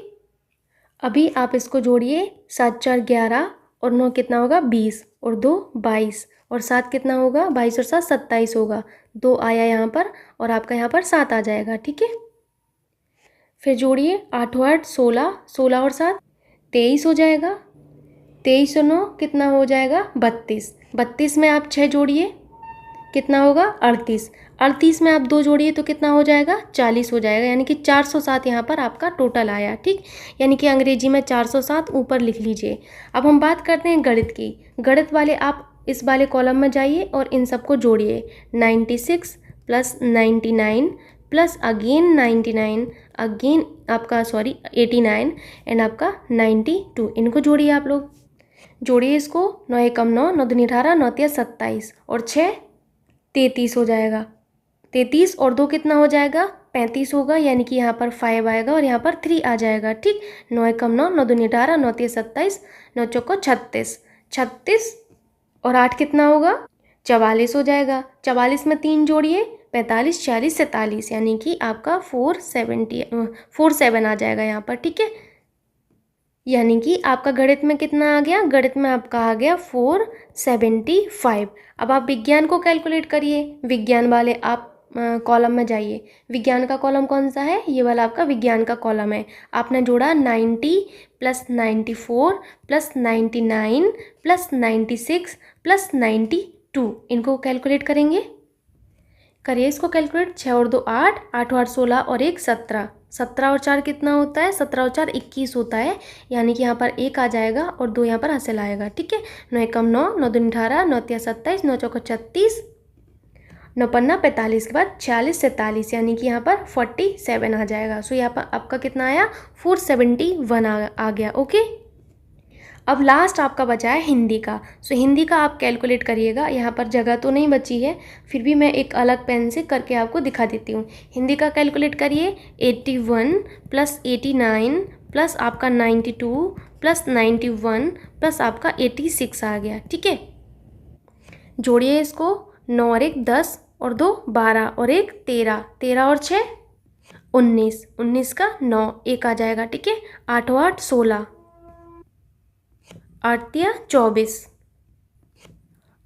अभी आप इसको जोड़िए, 7 4 11 और 9 कितना होगा 20 और 2 22 और 7 कितना होगा 22 और 7 27 होगा, 2 आया यहाँ पर और आपका यहाँ पर 7 आ जाएगा। ठीक है, फिर जोड़िए 8 8 16, 16 और 7 23 हो जाएगा, 23 और 9 कितना हो जाएगा 32, 32 में आप 6 जोड़िए कितना होगा 38, 38 में आप 2 जोड़िए तो कितना हो जाएगा 40 हो जाएगा, यानी कि 407 यहाँ पर आपका टोटल आया। ठीक, यानी कि अंग्रेजी में 407 ऊपर लिख लीजिए। अब हम बात करते हैं गणित की। गणित वाले आप इस वाले कॉलम में जाइए और इन सबको जोड़िए, 96 प्लस 99 प्लस अगेन 99 अगेन आपका 89 एंड आपका 92, इनको जोड़िए। आप लोग जोड़िए इसको, 9 एकम 9, 9 दूनी 18, 9 तिया 27 और 6 33 हो जाएगा, 33 और 2 कितना हो जाएगा 35 होगा, यानी कि यहाँ पर 5 आएगा और यहाँ पर 3 आ जाएगा। ठीक, 9 एकम 9, 9 दूनी 18, 9 तिया 27, 9 चौको 36, 36 और 8 कितना होगा 44 हो जाएगा, 44 में 3 जोड़िए 45 46 47, यानी कि आपका 47 आ जाएगा यहाँ पर। ठीक है, यानी कि आपका गणित में कितना आ गया, गणित में आपका आ गया 475। अब आप विज्ञान को कैलकुलेट करिए, विज्ञान वाले आप कॉलम में जाइए। विज्ञान का कॉलम कौन सा है, ये वाला आपका विज्ञान का कॉलम है। आपने जोड़ा 90 प्लस 94 प्लस 99 प्लस 96 प्लस 92, इनको कैलकुलेट करेंगे। करिए इसको कैलकुलेट, 6 और 2 8, 8 और 8 16 और 1 17, 17 और 4 कितना होता है 17 और 4 21 होता है, यानी कि यहाँ पर 1 आ जाएगा और 2 यहाँ पर हासिल आएगा। ठीक है, 9 एकम 9, 9 दूनी 18, 9 तिया 27, 9 चौको 36, 9 पन्ना 45 के बाद 46 47, यानी कि यहाँ पर 47 आ जाएगा। सो यहाँ पर आपका कितना आया 471 आ गया। ओके, अब लास्ट आपका बचा है हिंदी का। सो हिंदी का आप कैलकुलेट करिएगा, यहाँ पर जगह तो नहीं बची है, फिर भी मैं एक अलग पेन से करके आपको दिखा देती हूँ। हिंदी का कैलकुलेट करिए, 81 प्लस 89 प्लस आपका 92 प्लस 91 प्लस आपका 86 आ गया। ठीक है, जोड़िए इसको, 9 और 1 10 और 2 12 और 1 13, 13 और 6 19, 19 का 9 1 आ जाएगा। ठीक है, 8 और 8 16, 8 तिया 24,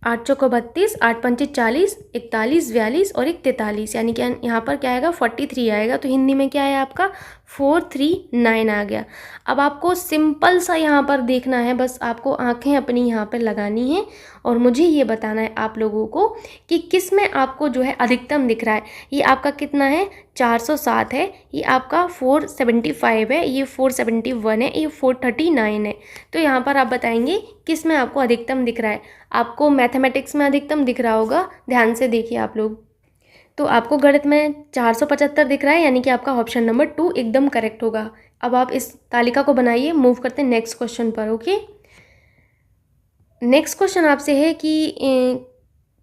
8 चौको 32, 8 पंचे 40, 41 42 और 1 43, यानी कि यहाँ पर क्या आएगा 43 आएगा। तो हिंदी में क्या है आपका 439 आ गया। अब आपको सिंपल सा यहाँ पर देखना है, बस आपको आंखें अपनी यहाँ पर लगानी है और मुझे ये बताना है आप लोगों को कि किस में आपको जो है अधिकतम दिख रहा है। ये आपका कितना है 407 है, ये आपका 475 है, ये 471 है, ये 439 है। तो यहाँ पर आप बताएंगे किस में आपको अधिकतम दिख रहा है। आपको मैथमेटिक्स में अधिकतम दिख रहा होगा, ध्यान से देखिए आप लोग। तो आपको गणित में 475 दिख रहा है, यानी कि आपका ऑप्शन नंबर 2 एकदम करेक्ट होगा। अब आप इस तालिका को बनाइए, मूव करते हैं नेक्स्ट क्वेश्चन पर। ओके, नेक्स्ट क्वेश्चन आपसे है कि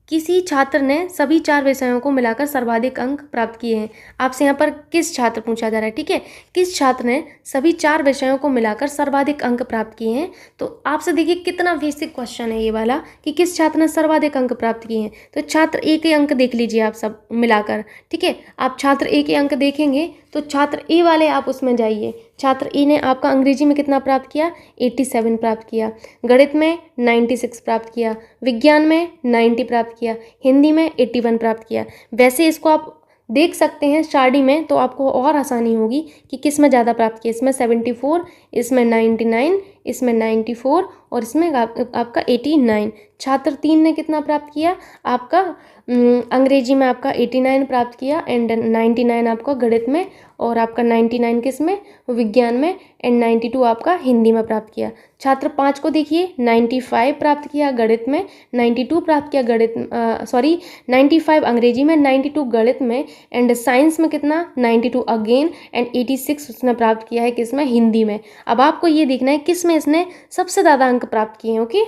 किसी छात्र ने सभी 4 विषयों को मिलाकर सर्वाधिक अंक प्राप्त किए हैं। आपसे यहाँ पर किस छात्र पूछा जा रहा है। ठीक है, किस छात्र ने सभी 4 विषयों को मिलाकर सर्वाधिक अंक प्राप्त किए हैं। तो आपसे देखिए कितना बेसिक क्वेश्चन है ये वाला कि किस छात्र ने सर्वाधिक अंक प्राप्त किए हैं। तो छात्र ए के अंक देख लीजिए आप सब मिलाकर। ठीक है, आप छात्र ए के अंक देखेंगे तो छात्र ए वाले आप उसमें जाइए। छात्र ए ने आपका अंग्रेजी में कितना प्राप्त किया 87 प्राप्त किया, गणित में 96 प्राप्त किया, विज्ञान में 90 प्राप्त किया, हिंदी में 81 प्राप्त किया। वैसे इसको आप देख सकते हैं स्टडी में, तो आपको और आसानी होगी कि किस में ज़्यादा प्राप्त किया। इसमें 74, इसमें 99, इसमें 94 और इसमें आपका 89। छात्र 3 ने कितना प्राप्त किया आपका अंग्रेजी में आपका 89 प्राप्त किया एंड 99 आपका गणित में और आपका 99 किस में विज्ञान में एंड 92 आपका हिंदी में प्राप्त किया। छात्र 5 को देखिए 95 प्राप्त किया गणित में, 92 प्राप्त किया 95 अंग्रेजी में, 92 गणित में एंड साइंस में कितना 92 अगेन एंड 86 उसने प्राप्त किया है किस में हिंदी में। अब आपको ये देखना है किस में इसने सबसे ज़्यादा अंक प्राप्त किए हैं। ओके,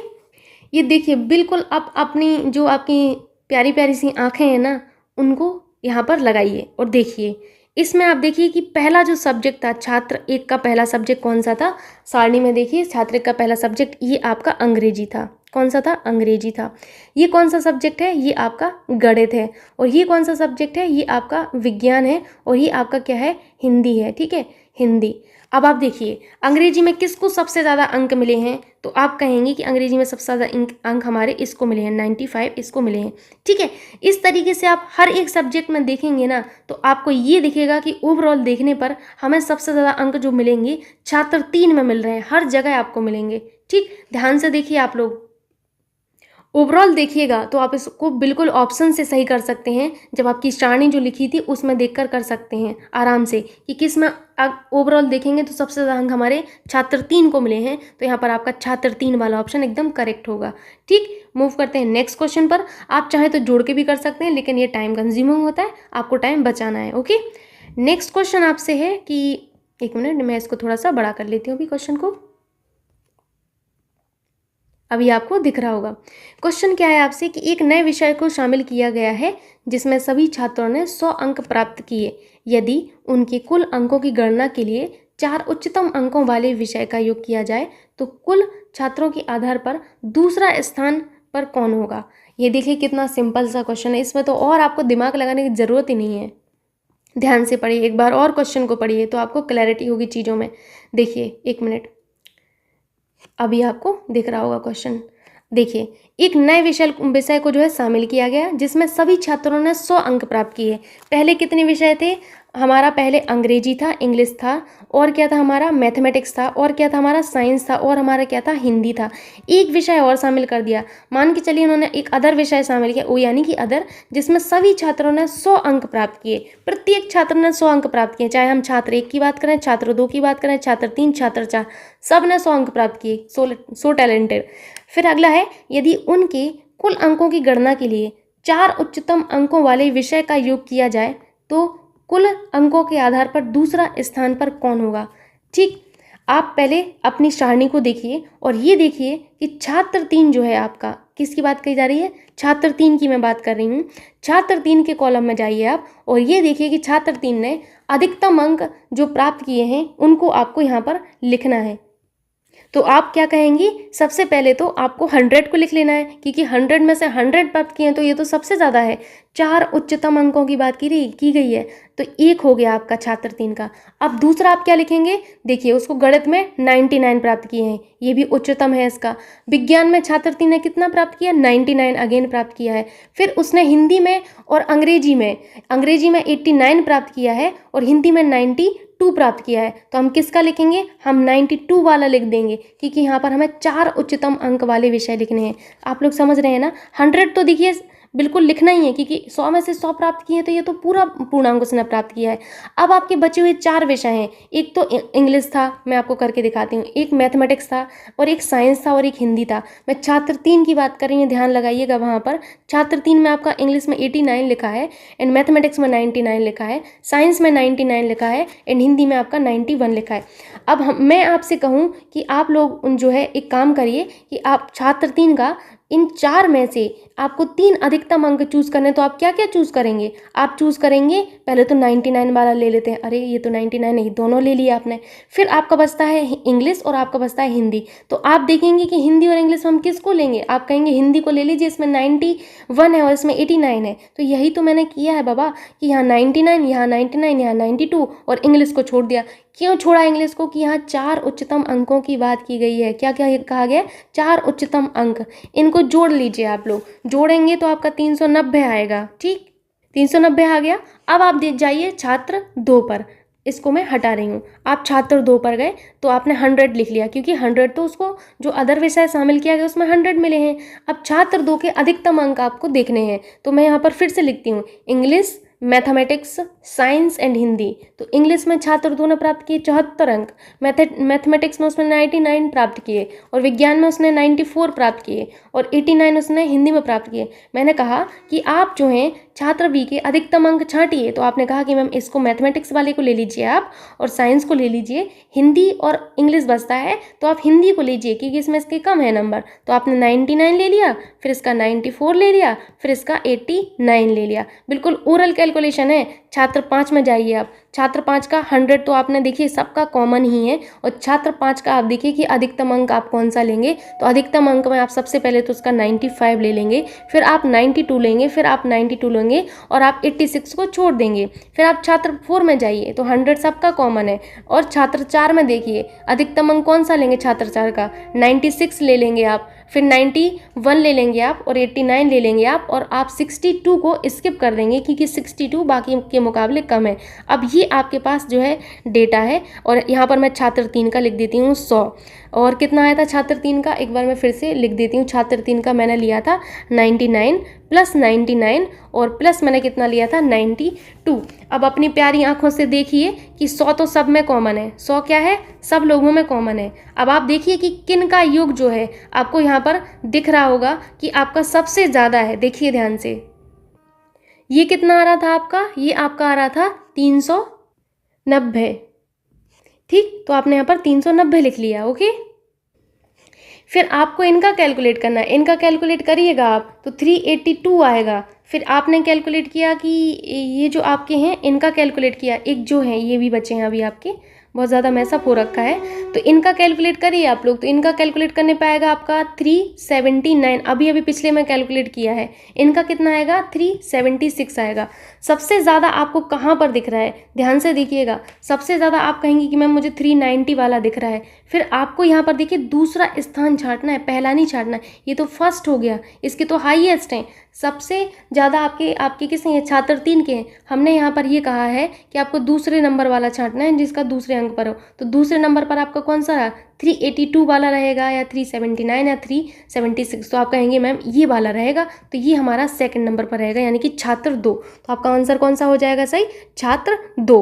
ये देखिए बिल्कुल आप अपनी जो आपकी प्यारी प्यारी सी आँखें हैं ना उनको यहाँ पर लगाइए और देखिए इसमें आप देखिए कि पहला जो सब्जेक्ट था छात्र एक का पहला सब्जेक्ट कौन सा था, सारणी में देखिए छात्र एक का पहला सब्जेक्ट ये आपका अंग्रेजी था। कौन सा था? अंग्रेजी था। ये कौन सा सब्जेक्ट है? ये आपका गणित है। और ये कौन सा सब्जेक्ट है? ये आपका विज्ञान है। और ये आपका क्या है? हिंदी है। ठीक है, हिंदी। अब आप देखिए अंग्रेजी में किसको सबसे ज़्यादा अंक मिले हैं, तो आप कहेंगे कि अंग्रेजी में सबसे ज़्यादा अंक हमारे इसको मिले हैं, 95 इसको मिले हैं। ठीक है, इस तरीके से आप हर एक सब्जेक्ट में देखेंगे ना तो आपको ये दिखेगा कि ओवरऑल देखने पर हमें सबसे ज़्यादा अंक जो मिलेंगे छात्र 3 में मिल रहे हैं, हर जगह आपको मिलेंगे। ठीक, ध्यान से देखिए आप लोग, ओवरऑल देखिएगा तो आप इसको बिल्कुल ऑप्शन से सही कर सकते हैं। जब आपकी सारणी जो लिखी थी उसमें देखकर कर सकते हैं आराम से कि किस में ओवरऑल देखेंगे तो सबसे ज़्यादा अंक हमारे छात्र 3 को मिले हैं, तो यहाँ पर आपका छात्र 3 वाला ऑप्शन एकदम करेक्ट होगा। ठीक, मूव करते हैं नेक्स्ट क्वेश्चन पर। आप चाहे तो जोड़ के भी कर सकते हैं, लेकिन ये टाइम कंज्यूमिंग होता है, आपको टाइम बचाना है। ओके, नेक्स्ट क्वेश्चन आपसे है कि, एक मिनट मैं इसको थोड़ा सा बड़ा कर लेती हूँ अभी क्वेश्चन को, अभी आपको दिख रहा होगा। क्वेश्चन क्या है आपसे कि एक नए विषय को शामिल किया गया है जिसमें सभी छात्रों ने 100 अंक प्राप्त किए। यदि उनके कुल अंकों की गणना के लिए 4 उच्चतम अंकों वाले विषय का योग किया जाए तो कुल छात्रों के आधार पर दूसरा स्थान पर कौन होगा। ये देखिए कितना सिंपल सा क्वेश्चन है, इसमें तो और आपको दिमाग लगाने की ज़रूरत ही नहीं है। ध्यान से पढ़िए, एक बार और क्वेश्चन को पढ़िए तो आपको क्लैरिटी होगी चीज़ों में। देखिए एक मिनट, अभी आपको दिख रहा होगा क्वेश्चन। देखिए एक नए विषय को जो है शामिल किया गया जिसमें सभी छात्रों ने 100 अंक प्राप्त किए। पहले कितने विषय थे हमारा? पहले अंग्रेजी था, इंग्लिश था, और क्या था हमारा? मैथमेटिक्स था, और क्या था हमारा? साइंस था, और हमारा क्या था? हिंदी था। एक विषय और शामिल कर दिया, मान के चलिए उन्होंने एक अदर विषय शामिल किया, वो यानी कि अदर, जिसमें सभी छात्रों ने 100 अंक प्राप्त किए। प्रत्येक छात्र ने 100 अंक प्राप्त किए, चाहे हम छात्र 1 की बात करें, छात्र 2 की बात करें, छात्र 3, छात्र 4, सब ने 100 अंक प्राप्त किए। So talented. फिर अगला है, यदि उनके कुल अंकों की गणना के लिए 4 उच्चतम अंकों वाले विषय का योग किया जाए तो कुल अंकों के आधार पर दूसरा स्थान पर कौन होगा। ठीक, आप पहले अपनी सारणी को देखिए और ये देखिए कि छात्र 3 जो है आपका, किसकी बात कही जा रही है? छात्र 3 की मैं बात कर रही हूँ। छात्र 3 के कॉलम में जाइए आप और ये देखिए कि छात्र 3 ने अधिकतम अंक जो प्राप्त किए हैं उनको आपको यहाँ पर लिखना है। तो आप क्या कहेंगी? सबसे पहले तो आपको 100 को लिख लेना है, क्योंकि 100 में से 100 प्राप्त किए हैं तो ये तो सबसे ज़्यादा है। 4 उच्चतम अंकों की बात की गई है, तो 1 हो गया आपका छात्र 3 का। अब दूसरा आप क्या लिखेंगे? देखिए उसको गणित में 99 प्राप्त किए हैं, ये भी उच्चतम है इसका। विज्ञान में छात्र 3 ने कितना प्राप्त किया? 99 अगेन प्राप्त किया है। फिर उसने हिंदी में और अंग्रेजी में 89 प्राप्त किया है और हिंदी में 92 प्राप्त किया है। तो हम किसका लिखेंगे? हम 92 वाला लिख देंगे, क्योंकि यहाँ पर हमें 4 उच्चतम अंक वाले विषय लिखने हैं। आप लोग समझ रहे हैं ना? 100 तो देखिए बिल्कुल लिखना ही है, क्योंकि 100 में से 100 प्राप्त किए हैं तो ये तो पूरा पूर्णांक उसने प्राप्त किया है। अब आपके बचे हुए 4 विषय हैं, एक तो इंग्लिश था, मैं आपको करके दिखाती हूँ, एक मैथमेटिक्स था, और एक साइंस था, और एक हिंदी था। मैं छात्र 3 की बात कर रही हूँ, ध्यान लगाइएगा वहाँ पर। छात्र 3 में आपका इंग्लिश में 89 लिखा है, एंड मैथमेटिक्स में 99 लिखा है, साइंस में 99 लिखा है, एंड हिंदी में आपका 91 लिखा है। अब मैं आपसे कहूँ कि आप लोग जो है एक काम करिए कि आप छात्र 3 का इन 4 में से आपको 3 अधिकतम अंक चूज करने, तो आप क्या क्या चूज करेंगे? आप चूज करेंगे, पहले तो 99 वाला ले लेते हैं। अरे ये तो 99 नहीं, दोनों ले लिया आपने। फिर आपका बचता है इंग्लिश और आपका बचता है हिंदी। तो आप देखेंगे कि हिंदी और इंग्लिश में हम किसको लेंगे? आप कहेंगे हिंदी को ले लीजिए, इसमें 91 है और इसमें 89 है। तो यही तो मैंने किया है बाबा, कि यहाँ 99, यहाँ 99, यहाँ 92, और इंग्लिश को छोड़ दिया। क्यों छोड़ा इंग्लिश को? कि यहाँ 4 उच्चतम अंकों की बात की गई है। क्या क्या कहा गया? 4 उच्चतम अंक। इनको जोड़ लीजिए आप लोग, जोड़ेंगे तो आपका 390 आएगा। ठीक, 390 आ गया। अब आप देख जाइए छात्र 2 पर, इसको मैं हटा रही हूँ। आप छात्र 2 पर गए तो आपने 100 लिख लिया, क्योंकि 100 तो उसको जो अदर विषय शामिल किया गया उसमें 100 मिले हैं। अब छात्र 2 के अधिकतम अंक आपको देखने हैं, तो मैं यहाँ पर फिर से लिखती हूँ, English, mathematics, science and Hindi. तो इंग्लिश में छात्र 2 ने प्राप्त किए 74 अंक, मैथमेटिक्स में उसने 99 प्राप्त किए, और विज्ञान में उसने 94 प्राप्त किए, और 89 उसने हिंदी में प्राप्त किए। मैंने कहा कि आप जो हैं छात्र बी के अधिकतम अंक छांटिए, तो आपने कहा कि मैम इसको मैथमेटिक्स वाले को ले लीजिए आप, और साइंस को ले लीजिए, हिंदी और इंग्लिश बचता है तो आप हिंदी को लीजिए, क्योंकि इसमें इसके कम है नंबर। तो आपने 99 ले लिया, फिर इसका 94 ले लिया, फिर इसका 89 ले लिया। बिल्कुल ओरल कैलकुलेशन है, छात्र छात्र 5 में जाइए आप। छात्र 5 का 100 तो आपने देखिए सबका कॉमन ही है, और छात्र 5 का आप देखिए कि अधिकतम अंक आप कौन सा लेंगे। तो अधिकतम अंक में आप सबसे पहले तो उसका 95 ले लेंगे, फिर आप 92 लेंगे, फिर आप 92 लेंगे और आप 86 को छोड़ देंगे। फिर आप छात्र 4 में जाइए तो 100 सबका कॉमन है, और छात्र 4 में देखिए अधिकतम अंक कौन सा लेंगे छात्र 4 का, 96 ले लेंगे आप, फिर 91 ले लेंगे आप, और 89 ले लेंगे आप, और आप 62 को स्किप कर देंगे क्योंकि 62 बाकी के मुकाबले कम है। अब ये आपके पास जो है डेटा है, और यहाँ पर मैं छात्र 3 का लिख देती हूँ 100। और कितना आया था छात्र 3 का, एक बार मैं फिर से लिख देती हूँ। छात्र 3 का मैंने लिया था 99 प्लस 99, और प्लस मैंने कितना लिया था 92। अब अपनी प्यारी आंखों से देखिए कि 100 तो सब में कॉमन है, 100 क्या है, सब लोगों में कॉमन है। अब आप देखिए कि किन का योग जो है आपको यहाँ पर दिख रहा होगा कि आपका सबसे ज़्यादा है। देखिए ध्यान से, ये कितना आ रहा था आपका, ये आपका आ रहा था 390। ठीक, तो आपने यहाँ पर 390 लिख लिया। ओके, फिर आपको इनका कैलकुलेट करना है। इनका कैलकुलेट करिएगा आप तो 382 आएगा। फिर आपने कैलकुलेट किया कि ये जो आपके हैं इनका कैलकुलेट किया, एक जो है ये भी बचे हैं अभी आपके, बहुत ज़्यादा मैसअप हो रखा है, तो इनका कैलकुलेट करिए आप लोग। तो इनका कैलकुलेट करने पे आएगा आपका 379। अभी पिछले में कैलकुलेट किया है, इनका कितना आएगा 376 आएगा। सबसे ज़्यादा आपको कहाँ पर दिख रहा है, ध्यान से देखिएगा। सबसे ज़्यादा आप कहेंगे कि मैम मुझे 390 वाला दिख रहा है। फिर आपको यहाँ पर देखिए दूसरा स्थान छांटना है, पहला नहीं छांटना है। ये तो फर्स्ट हो गया, इसके तो हाईएस्ट हैं। सबसे ज़्यादा आपके किसके हैं, छात्र 3 के हैं। हमने यहाँ पर ये कहा है कि आपको दूसरे नंबर वाला छांटना है जिसका दूसरे अंक पर हो। तो दूसरे नंबर पर आपका कौन सा रहा, 382 वाला रहेगा, या 379 या 376। तो आप कहेंगे मैम ये वाला रहेगा, तो ये हमारा सेकंड नंबर पर रहेगा, यानी कि छात्र 2। तो आपका आंसर कौन सा हो जाएगा सही, छात्र 2।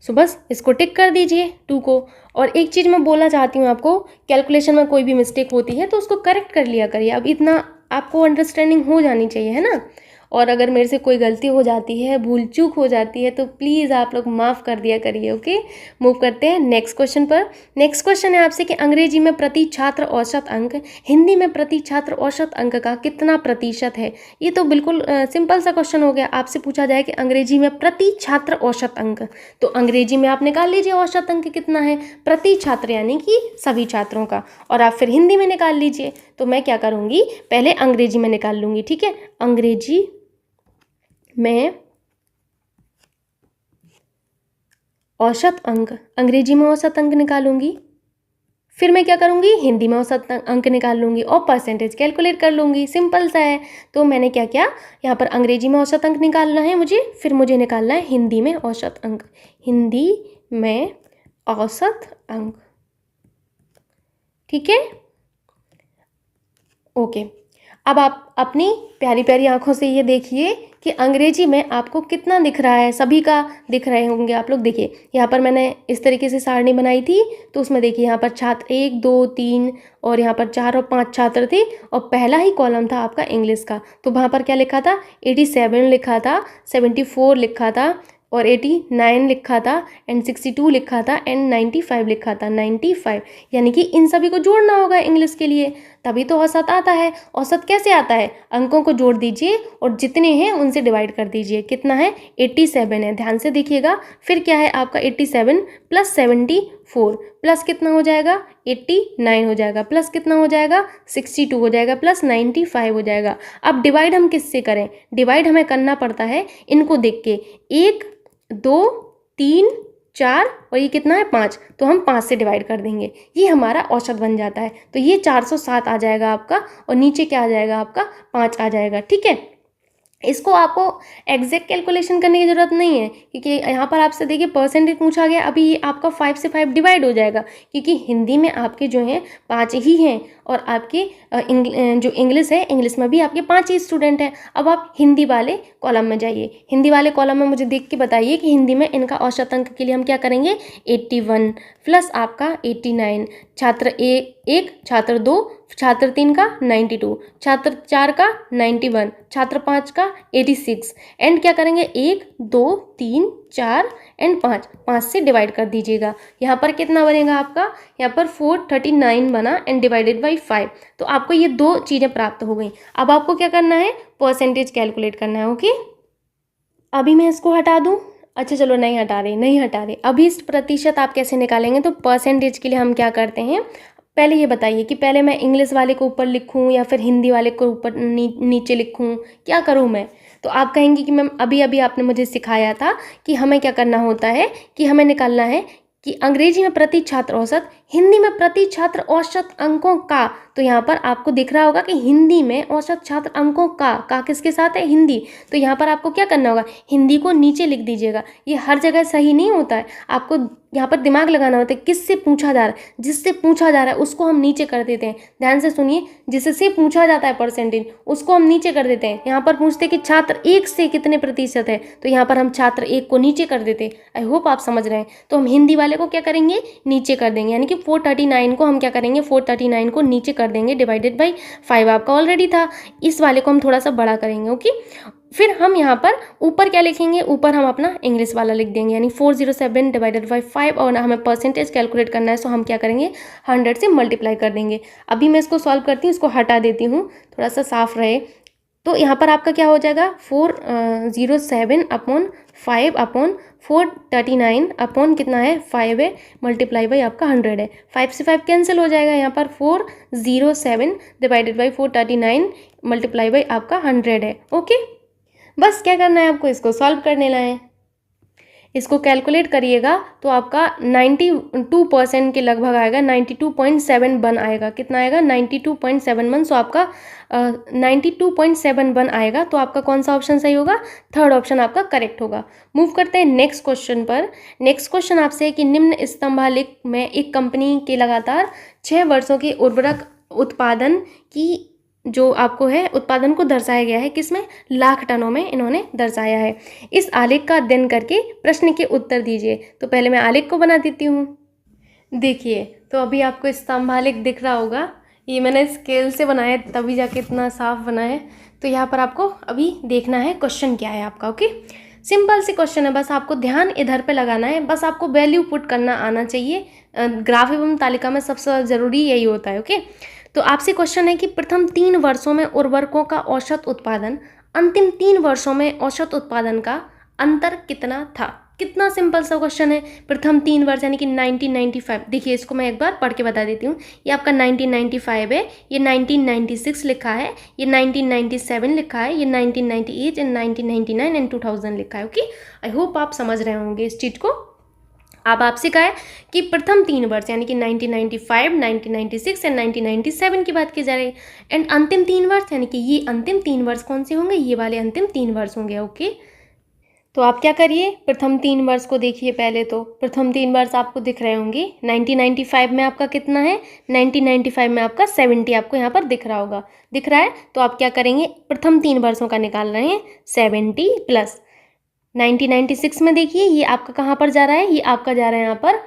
सो बस इसको टिक कर दीजिए 2 को। और एक चीज़ मैं बोलना चाहती हूँ आपको, कैलकुलेशन में कोई भी मिस्टेक होती है तो उसको करेक्ट कर लिया करिए। अब इतना आपको अंडरस्टैंडिंग हो जानी चाहिए, है ना। और अगर मेरे से कोई गलती हो जाती है, भूल चूक हो जाती है, तो प्लीज़ आप लोग माफ़ कर दिया करिए। ओके, मूव करते हैं नेक्स्ट क्वेश्चन पर। नेक्स्ट क्वेश्चन है आपसे कि अंग्रेजी में प्रति छात्र औसत अंक, हिंदी में प्रति छात्र औसत अंक का कितना प्रतिशत है। ये तो बिल्कुल सिंपल सा क्वेश्चन हो गया। आपसे पूछा जाए कि अंग्रेजी में प्रति छात्र औसत अंक, तो अंग्रेजी में आप निकाल लीजिए औसत अंक कितना है, प्रति छात्र यानी कि सभी छात्रों का, और आप फिर हिंदी में निकाल लीजिए। तो मैं क्या करूँगी, पहले अंग्रेजी में निकाल लूँगी। ठीक है, अंग्रेजी में औसत अंक, अंग्रेजी में औसत अंक निकालूंगी। फिर मैं क्या करूंगी, हिंदी में औसत अंक निकाल लूंगी और परसेंटेज कैलकुलेट कर लूंगी। सिंपल सा है। तो मैंने क्या किया, यहाँ पर अंग्रेजी में औसत अंक निकालना है मुझे, फिर मुझे निकालना है हिंदी में औसत अंक, हिंदी में औसत अंक। ठीक है, ओके। अब आप अपनी प्यारी प्यारी आंखों से ये देखिए कि अंग्रेजी में आपको कितना दिख रहा है। सभी का दिख रहे होंगे आप लोग। देखिए यहाँ पर मैंने इस तरीके से सारणी बनाई थी, तो उसमें देखिए यहाँ पर छात्र 1 2 3 और यहाँ पर 4 और 5 छात्र थे, और पहला ही कॉलम था आपका इंग्लिश का। तो वहाँ पर क्या लिखा था, 87 लिखा था, 74 लिखा था, और 89 लिखा था, एंड 62 लिखा था, एंड 95 लिखा था। 95 यानी कि इन सभी को जोड़ना होगा इंग्लिश के लिए, तभी तो औसत आता है। औसत कैसे आता है, अंकों को जोड़ दीजिए और जितने हैं उनसे डिवाइड कर दीजिए। कितना है, 87 है। ध्यान से देखिएगा। फिर क्या है आपका 87 प्लस 74 प्लस कितना हो जाएगा, 89 हो जाएगा, प्लस कितना हो जाएगा, 62 हो जाएगा, प्लस 95 हो जाएगा। अब डिवाइड हम किससे करें, डिवाइड हमें करना पड़ता है इनको देख के, 1 2 3 4 और ये कितना है 5, तो हम 5 से डिवाइड कर देंगे, ये हमारा औसत बन जाता है। तो ये 407 आ जाएगा आपका, और नीचे क्या आ जाएगा आपका 5 आ जाएगा। ठीक है, इसको आपको एग्जैक्ट कैलकुलेशन करने की ज़रूरत नहीं है, क्योंकि यहाँ पर आपसे देखिए परसेंटेज पूछा गया। अभी ये आपका 5 से 5 डिवाइड हो जाएगा, क्योंकि हिंदी में आपके जो हैं 5 ही हैं, और आपके जो इंग्लिश है, इंग्लिश में भी आपके 5 ही स्टूडेंट हैं। अब आप हिंदी वाले कॉलम में जाइए। हिंदी वाले कॉलम में मुझे देख के बताइए कि हिंदी में इनका औसत अंक के लिए हम क्या करेंगे, 81 प्लस आपका 89, छात्र 1 छात्र 2 छात्र 3 का 92, छात्र 4 का 91, छात्र 5 का 86, एंड क्या करेंगे 1 2 3 4 एंड 5 से डिवाइड कर दीजिएगा। यहाँ पर कितना बनेगा आपका, यहाँ पर 439 बना, एंड डिवाइडेड बाई 5। तो आपको ये 2 चीज़ें प्राप्त हो गई। अब आपको क्या करना है, परसेंटेज कैलकुलेट करना है। ओके, अभी मैं इसको हटा दूँ? अच्छा चलो नहीं हटा रहे, नहीं हटा रहे। अभी इस प्रतिशत आप कैसे निकालेंगे, तो परसेंटेज के लिए हम क्या करते हैं, पहले ये बताइए कि पहले मैं इंग्लिश वाले को ऊपर लिखूं या फिर हिंदी वाले को ऊपर नीचे लिखूं, क्या करूं मैं? तो आप कहेंगे कि मैम अभी अभी आपने मुझे सिखाया था कि हमें क्या करना होता है, कि हमें निकालना है कि अंग्रेजी में प्रति छात्र औसत, हिंदी में प्रति छात्र औसत अंकों का। तो यहाँ पर आपको दिख रहा होगा कि हिंदी में औसत छात्र अंकों का किसके साथ है, हिंदी। तो यहाँ पर आपको क्या करना होगा, हिंदी को नीचे लिख दीजिएगा। ये हर जगह सही नहीं होता है, आपको यहाँ पर दिमाग लगाना होता है। किससे पूछा जा रहा है, जिससे पूछा जा रहा है उसको हम नीचे कर देते हैं। ध्यान से सुनिए, जिससे पूछा जाता है परसेंटेज उसको हम नीचे कर देते हैं। यहाँ पर पूछते हैं कि छात्र एक से कितने प्रतिशत है, तो यहाँ पर हम छात्र एक को नीचे कर देते हैं। आई होप आप समझ रहे हैं। तो हम हिंदी वाले को क्या करेंगे, नीचे कर देंगे, यानी कि 439 को हम क्या करेंगे, 439 को नीचे कर देंगे, डिवाइडेड बाई 5 आपका ऑलरेडी था। इस वाले को हम थोड़ा सा बड़ा करेंगे, ओके। फिर हम यहाँ पर ऊपर क्या लिखेंगे, ऊपर हम अपना इंग्लिश वाला लिख देंगे, यानी 407 डिवाइडेड बाई 5, और हमें परसेंटेज कैलकुलेट करना है, सो हम क्या करेंगे, 100 से मल्टीप्लाई कर देंगे। अभी मैं इसको सॉल्व करती हूँ, इसको हटा देती हूँ थोड़ा सा साफ रहे। तो यहाँ पर आपका क्या हो जाएगा, 407 अपॉन 5 अपॉन 439 अपॉन कितना है, 5 है, मल्टीप्लाई बाई आपका 100 है। 5 से 5 कैंसिल हो जाएगा, यहाँ पर 407 डिवाइडेड बाई 439 मल्टीप्लाई बाई आपका 100 है, ओके। बस क्या करना है आपको, इसको सॉल्व कर लेना है। इसको कैलकुलेट करिएगा तो आपका 92% के लगभग आएगा, 92.71 आएगा। कितना आएगा, 92.71। सो आपका 92.71 आएगा। तो आपका कौन सा ऑप्शन सही होगा, थर्ड ऑप्शन आपका करेक्ट होगा। मूव करते हैं नेक्स्ट क्वेश्चन पर। नेक्स्ट क्वेश्चन आपसे है कि निम्न स्तंभालेख में एक कंपनी के लगातार 6 वर्षों के उर्वरक उत्पादन की जो आपको है उत्पादन को दर्शाया गया है, किसमें, लाख टनों में इन्होंने दर्शाया है। इस आलेख का अध्ययन करके प्रश्न के उत्तर दीजिए। तो पहले मैं आलेख को बना देती हूँ। देखिए, तो अभी आपको स्तंभालेख दिख रहा होगा, ये मैंने स्केल से बनाया तभी जाके इतना साफ बना है। तो यहाँ पर आपको अभी देखना है क्वेश्चन क्या है आपका, ओके। सिंपल सी क्वेश्चन है, बस आपको ध्यान इधर पे लगाना है, बस आपको वैल्यू पुट करना आना चाहिए। ग्राफ एवं तालिका में सबसे ज़रूरी यही होता है, ओके। तो आपसे क्वेश्चन है कि प्रथम 3 वर्षों में उर्वरकों का औसत उत्पादन, अंतिम 3 वर्षों में औसत उत्पादन का अंतर कितना था। कितना सिंपल सा क्वेश्चन है। प्रथम 3 वर्ष यानी कि 1995। देखिए, इसको मैं एक बार पढ़ के बता देती हूँ। ये आपका 1995 है, ये 1996 लिखा है, ये 1997 लिखा है, ये 1998 एंड 1999 एंड 2000 लिखा है, ओके। आई होप आप समझ रहे होंगे इस चीज़ को। अब आपसे कहा है कि प्रथम 3 वर्ष यानी कि 1995, 1996 एंड 1997 की बात की जा रही है, एंड अंतिम 3 वर्ष यानी कि ये अंतिम 3 वर्ष कौन से होंगे, ये वाले अंतिम 3 वर्ष होंगे, ओके। तो आप क्या करिए, प्रथम 3 वर्ष को देखिए। पहले तो प्रथम 3 वर्ष आपको दिख रहे होंगे। 1995 में आपका कितना है, 1995 में आपका 70 आपको यहाँ पर दिख रहा होगा, दिख रहा है। तो आप क्या करेंगे, प्रथम 3 वर्षों का निकाल रहे हैं, 70 प्लस 1996 में देखिए ये आपका कहाँ पर जा रहा है, ये आपका जा रहा है यहाँ पर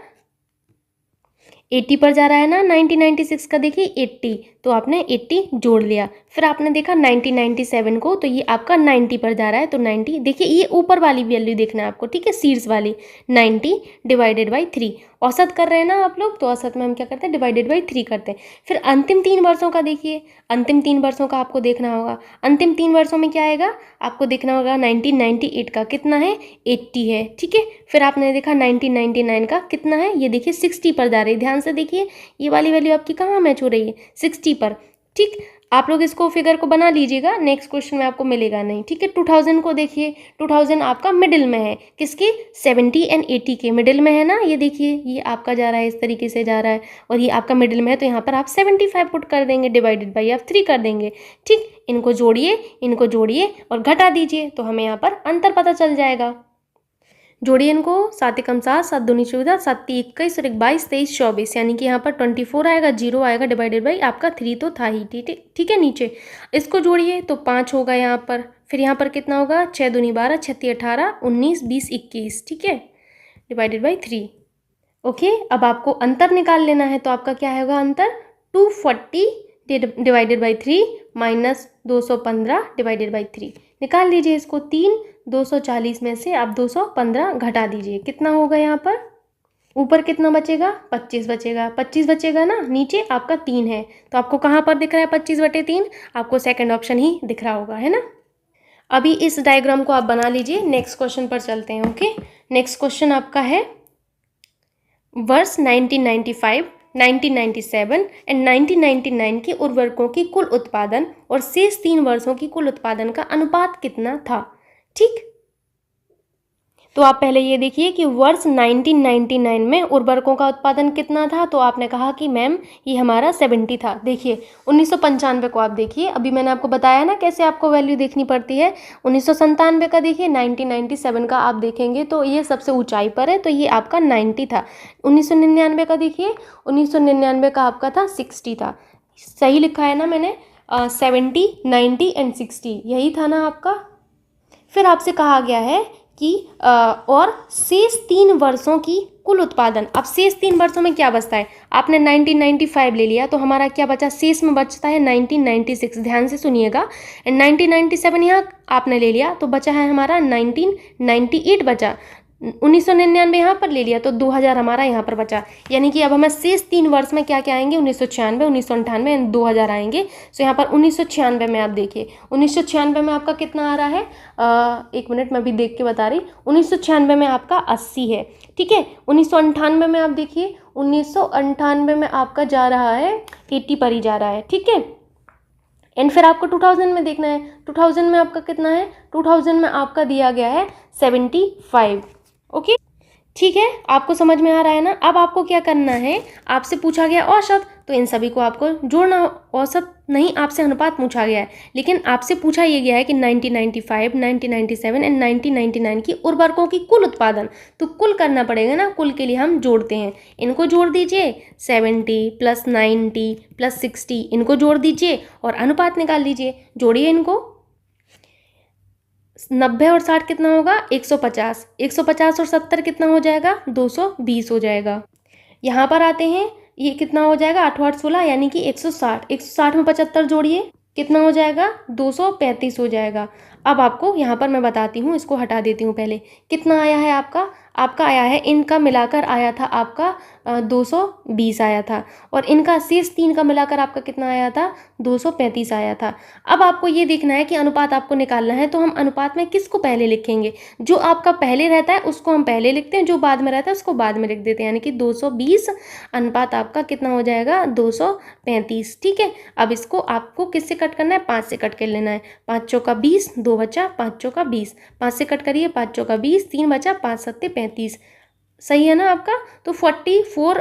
80 पर जा रहा है ना। 1996 का देखिए 80, तो आपने 80 जोड़ लिया। फिर आपने देखा 1997 को, तो ये आपका 90 पर जा रहा है, तो 90। देखिए ये ऊपर वाली वैल्यू देखना है आपको, ठीक है, शीर्ष वाली 90 डिवाइडेड बाई 3। औसत कर रहे हैं ना आप लोग, तो औसत में हम क्या करते हैं, डिवाइडेड बाई 3 करते हैं। फिर अंतिम 3 वर्षों का देखिए, अंतिम 3 वर्षों का आपको देखना होगा। अंतिम 3 वर्षों में क्या आएगा, आपको देखना होगा 1998 का कितना है, 80 है, ठीक है। फिर आपने देखा 1999 का कितना है, ये देखिए 60 पर जा रही है। ध्यान से देखिए, ये वाली वैल्यू आपकी कहाँ मैच हो रही है, 60 पर, ठीक। आप लोग इसको फिगर को बना लीजिएगा, नेक्स्ट क्वेश्चन में आपको मिलेगा नहीं, ठीक है। 2000 को देखिए, 2000 आपका मिडिल में है, किसके, 70 एंड 80 के मिडिल में है ना। ये देखिए, ये आपका जा रहा है, इस तरीके से जा रहा है, और ये आपका मिडिल में है, तो यहाँ पर आप 75 पुट कर देंगे, डिवाइडेड बाई आप 3 कर देंगे, ठीक। इनको जोड़िए और घटा दीजिए, तो हमें यहाँ पर अंतर पता चल जाएगा। जोड़िए इनको, 7 एकम 7, 7 दूनी 14, 7 21 और 1 22, 23 24, यानी कि यहाँ पर 24 आएगा, 0 आएगा, डिवाइडेड बाई आपका 3 तो था ही, ठीक है। नीचे इसको जोड़िए तो 5 होगा यहाँ पर। फिर यहाँ पर कितना होगा, 6 दूनी 12, 36 18, 19 20 21, ठीक है, डिवाइडेड बाई 3, ओके। अब आपको अंतर निकाल लेना है, तो आपका क्या होगा अंतर, 240 divided by 3 minus 215 divided by 3। निकाल लीजिए इसको, 240 में से आप 215 घटा दीजिए, कितना होगा यहाँ पर, ऊपर कितना बचेगा, 25 बचेगा, 25 बचेगा ना। नीचे आपका 3 है, तो आपको कहाँ पर दिख रहा है 25/3, आपको सेकंड ऑप्शन ही दिख रहा होगा, है ना। अभी इस डायग्राम को आप बना लीजिए, नेक्स्ट क्वेश्चन पर चलते हैं। ओके, नेक्स्ट क्वेश्चन आपका है वर्ष 1995, 1997 एंड 1999 के उर्वरकों की कुल उत्पादन और शेष 3 वर्षों की कुल उत्पादन का अनुपात कितना था। ठीक, तो आप पहले ये देखिए कि वर्ष 1999 में उर्वरकों का उत्पादन कितना था, तो आपने कहा कि मैम ये हमारा 70 था। देखिए 1995 को आप देखिए, अभी मैंने आपको बताया ना कैसे आपको वैल्यू देखनी पड़ती है। 1997 का देखिए, 1997 का आप देखेंगे तो ये सबसे ऊंचाई पर है, तो ये आपका 90 था। 1999 का देखिए, 1999 का आपका था 60 था। सही लिखा है ना मैंने, 70, 90 एंड 60 यही था ना आपका। फिर आपसे कहा गया है कि और शेष 3 वर्षों की कुल उत्पादन। अब शेष 3 वर्षों में क्या बचता है, आपने 1995 ले लिया तो हमारा क्या बचा, शेष में बचता है 1996, ध्यान से सुनिएगा। एंड 1997 यहाँ आपने ले लिया तो बचा है हमारा 1998 बचा। 1999 यहाँ पर ले लिया तो 2000 हमारा यहाँ पर बचा। यानी कि अब हमें शेष 3 वर्ष में क्या क्या आएंगे, 1996, 1998 एंड 2000 आएंगे। तो यहाँ पर 1996 में आप देखिए, 1996 में आपका कितना आ रहा है, एक मिनट मैं भी देख के बता रही। 1996 में आपका 80 है। ठीक है, 1998 में आप देखिए, 1998 में आपका जा रहा है 80 पर ही जा रहा है। ठीक है, एंड फिर आपको 2000 में देखना है, 2000 में आपका कितना है, 2000 में आपका दिया गया है 75। ओके, ठीक है, आपको समझ में आ रहा है ना। अब आपको क्या करना है, आपसे पूछा गया औसत, तो इन सभी को आपको जोड़ना। औसत नहीं, आपसे अनुपात पूछा गया है, लेकिन आपसे पूछा ये गया है कि 1995, 1997 एंड 1999 की उर्वरकों की कुल उत्पादन, तो कुल करना पड़ेगा ना। कुल के लिए हम जोड़ते हैं, इनको जोड़ दीजिए, 70 + 90 + 60 इनको जोड़ दीजिए और अनुपात निकाल लीजिए। जोड़िए इनको, 90 और 60 कितना होगा, 150। 150 और 70 कितना हो जाएगा, 220 हो जाएगा। यहाँ पर आते हैं, ये कितना हो जाएगा, 8 8 16 यानी कि 160। 160 में 75 जोड़िए, कितना हो जाएगा, 235 हो जाएगा। अब आपको यहाँ पर मैं बताती हूँ, इसको हटा देती हूँ पहले। कितना आया है आपका, आपका आया है, इनका मिलाकर आया था आपका 220 आया था, और इनका शेष 3 का मिलाकर आपका कितना आया था, 235 आया था। अब आपको ये देखना है कि अनुपात आपको निकालना है, तो हम अनुपात में किसको पहले लिखेंगे, जो आपका पहले रहता है उसको हम पहले लिखते हैं, जो बाद में रहता है उसको बाद में लिख देते हैं। यानी कि 220 अनुपात आपका कितना हो जाएगा, 235। ठीक है, अब इसको आपको किससे कट करना है, 5 से कट कर लेना है। 5 चौका 20, 2 बचा, 5 चौका 20, 5 से कट करिए, 5 चौका 20, 3 बचा, 5 सत्ते 35। सही है ना आपका। तो 44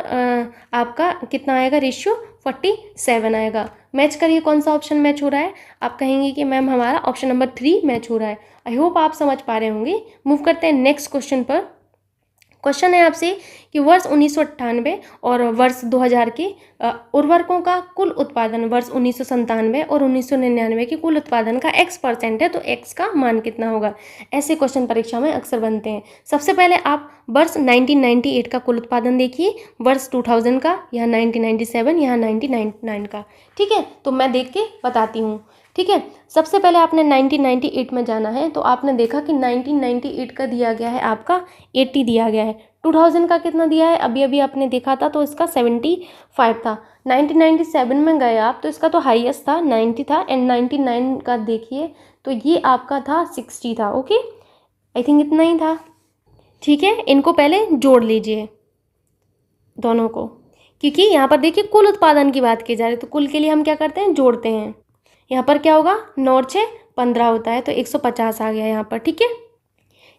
आपका कितना आएगा, रेशियो 47 आएगा। मैच करिए, कौन सा ऑप्शन मैच हो रहा है। आप कहेंगे कि मैम हमारा ऑप्शन नंबर 3 मैच हो रहा है। आई होप आप समझ पा रहे होंगे। मूव करते हैं नेक्स्ट क्वेश्चन पर। क्वेश्चन है आपसे कि वर्ष 1998 और वर्ष 2000 के उर्वरकों का कुल उत्पादन वर्ष 1997 और 1999 के कुल उत्पादन का x% है, तो x का मान कितना होगा। ऐसे क्वेश्चन परीक्षा में अक्सर बनते हैं। सबसे पहले आप वर्ष 1998 का कुल उत्पादन देखिए, वर्ष 2000 का, यहाँ 1997, यहाँ 1999 का। ठीक है, तो मैं देख के बताती हूँ। ठीक है, सबसे पहले आपने 1998 में जाना है, तो आपने देखा कि 1998 का दिया गया है आपका 80 दिया गया है। 2000 का कितना दिया है, अभी अभी आपने देखा था, तो इसका 75 था। 1997 में गए आप, तो इसका तो हाईएस्ट था, 90 था। एंड 99 का देखिए तो ये आपका था 60 था। ओके, आई थिंक इतना ही था। ठीक है, इनको पहले जोड़ लीजिए दोनों को, क्योंकि यहाँ पर देखिए कुल उत्पादन की बात की जा रही है, तो कुल के लिए हम क्या करते हैं, जोड़ते हैं। यहाँ पर क्या होगा, 9 और 6 15 होता है, तो 150 आ गया यहाँ पर। ठीक है,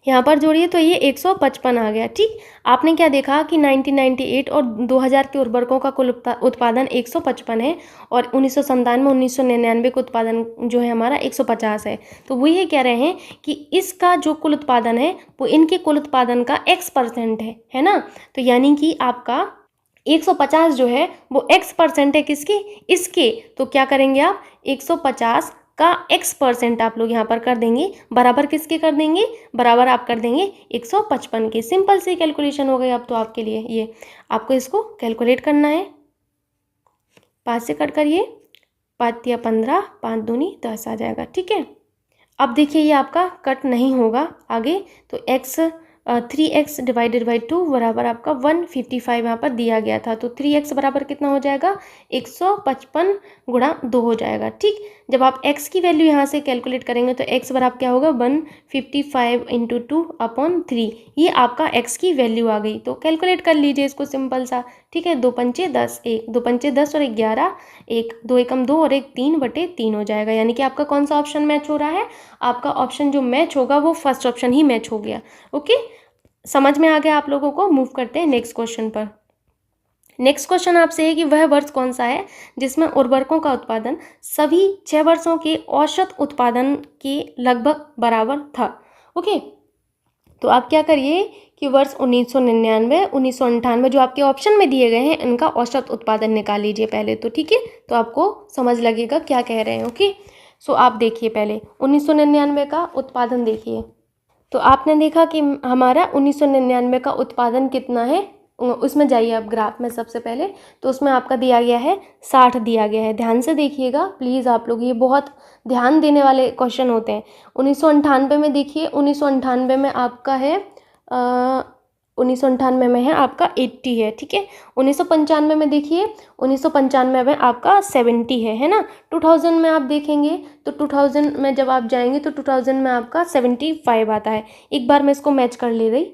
यहाँ पर जोड़िए तो ये 155 आ गया। ठीक, आपने क्या देखा कि 1998 और 2000 के उर्वरकों का कुल उत्पादन 155 है, और 1997 1999 का उत्पादन जो है हमारा 150 है। तो वो ये कह रहे हैं कि इसका जो कुल उत्पादन है वो इनके कुल उत्पादन का x% है ना। तो यानी कि आपका 150 जो है वो x% है किसके, इसके। तो क्या करेंगे आप, 150 का x% आप लोग यहाँ पर कर देंगे, बराबर किसके कर देंगे, बराबर आप कर देंगे 155 के। सिंपल सी कैलकुलेशन हो गई अब तो आपके लिए। ये आपको इसको कैलकुलेट करना है, 5 से कट करिए, 5 या 15, 5 दूनी 10 आ जाएगा। ठीक है, अब देखिए ये आपका कट नहीं होगा आगे, तो x 3x डिवाइडेड बाई 2 बराबर आपका 155 यहाँ पर दिया गया था। तो 3x बराबर कितना हो जाएगा, 155 गुणा 2 हो जाएगा। ठीक, जब आप x की वैल्यू यहाँ से कैलकुलेट करेंगे तो x बराबर क्या होगा, 155 इंटू 2/3। ये आपका x की वैल्यू आ गई। तो कैलकुलेट कर लीजिए इसको सिंपल सा। ठीक है, 2 पंचे 10, 2 पंचे 10 और 11, 2 एकम 2 और 3/3 हो जाएगा। यानी कि आपका कौन सा ऑप्शन मैच हो रहा है, आपका ऑप्शन जो मैच होगा वो फर्स्ट ऑप्शन ही मैच हो गया। ओके, समझ में आ गया आप लोगों को। मूव करते हैं नेक्स्ट क्वेश्चन पर। नेक्स्ट क्वेश्चन आपसे है कि वह वर्ष कौन सा है जिसमें उर्वरकों का उत्पादन सभी 6 वर्षों के औसत उत्पादन के लगभग बराबर था। ओके, तो आप क्या करिए कि वर्ष 1999, 1998 जो आपके ऑप्शन में दिए गए हैं इनका औसत उत्पादन निकाल लीजिए पहले तो। ठीक है, तो आपको समझ लगेगा क्या कह रहे हैं। ओके, सो आप देखिए पहले 1999 का उत्पादन देखिए। तो आपने देखा कि हमारा 1999 का उत्पादन कितना है, उसमें जाइए आप ग्राफ में सबसे पहले। तो उसमें आपका दिया गया है 60 दिया गया है। ध्यान से देखिएगा प्लीज़ आप लोग, ये बहुत ध्यान देने वाले क्वेश्चन होते हैं। 1998 में देखिए, 1998 में आपका है 1998 में है आपका 80 है। ठीक है, 1995 में देखिए, 1995 में आपका 70 है ना। 2000 में आप देखेंगे तो 2000 में जब आप जाएंगे तो 2000 में आपका 75 आता है। एक बार मैं इसको मैच कर ले रही।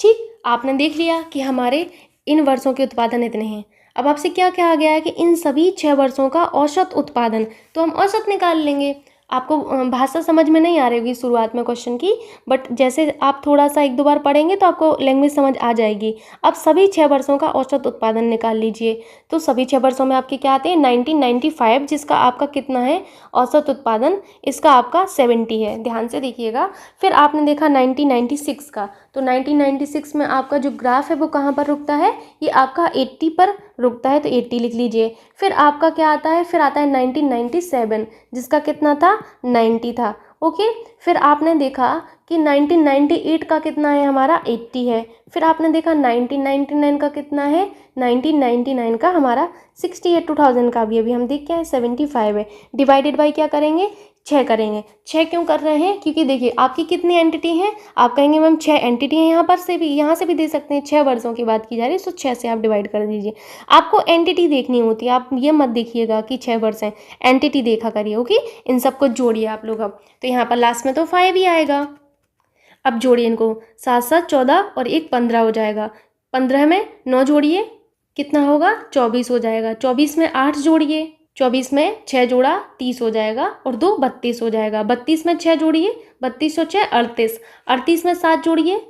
ठीक, आपने देख लिया कि हमारे इन वर्षों के उत्पादन इतने हैं। अब आपसे क्या कहा गया है कि इन सभी 6 वर्षों का औसत उत्पादन, तो हम औसत निकाल लेंगे। आपको भाषा समझ में नहीं आ रही होगी शुरुआत में क्वेश्चन की, बट जैसे आप थोड़ा सा 1-2 बार पढ़ेंगे तो आपको लैंग्वेज समझ आ जाएगी। अब सभी 6 वर्षों का औसत उत्पादन निकाल लीजिए। तो सभी 6 वर्षों में आपके क्या आते हैं, 1995 जिसका आपका कितना है औसत उत्पादन, इसका आपका 70 है। ध्यान से देखिएगा। फिर आपने देखा 1996 का, तो 1996 में आपका जो ग्राफ है वो कहाँ पर रुकता है, ये आपका 80 पर रुकता है, तो 80 लिख लीजिए। फिर आपका क्या आता है, फिर आता है 1997 जिसका कितना था, 90 था। ओके, फिर आपने देखा कि 1998 का कितना है हमारा, 80 है। फिर आपने देखा 1999 का कितना है, 1999 का हमारा 60 है। 2000 का भी अभी हम देख के आए 75 है। डिवाइडेड बाई क्या करेंगे, 6 करेंगे। 6 क्यों कर रहे हैं, क्योंकि देखिए आपकी कितनी एंटिटी हैं, आप कहेंगे मैम 6 एंटिटी हैं, यहाँ पर से भी, यहाँ से भी दे सकते हैं। 6 वर्षों की बात की जा रही है तो 6 से आप डिवाइड कर दीजिए। आपको एंटिटी देखनी होती है, आप ये मत देखिएगा कि 6 वर्ष हैं, एंटिटी देखा करिए। ओके, इन सबको जोड़िए आप लोग। अब तो यहाँ पर लास्ट में तो 5 ही आएगा। अब जोड़िए इनको, 7 7 14 और 1 15 हो जाएगा। 15 में 9 जोड़िए, कितना होगा, 24 हो जाएगा। 24 में 8 जोड़िए, 24 में 6 जोड़ा 30 हो जाएगा और 2 32 हो जाएगा। 32 में 6 जोड़िए, 32 और 6 38, 38 में 7 जोड़िए,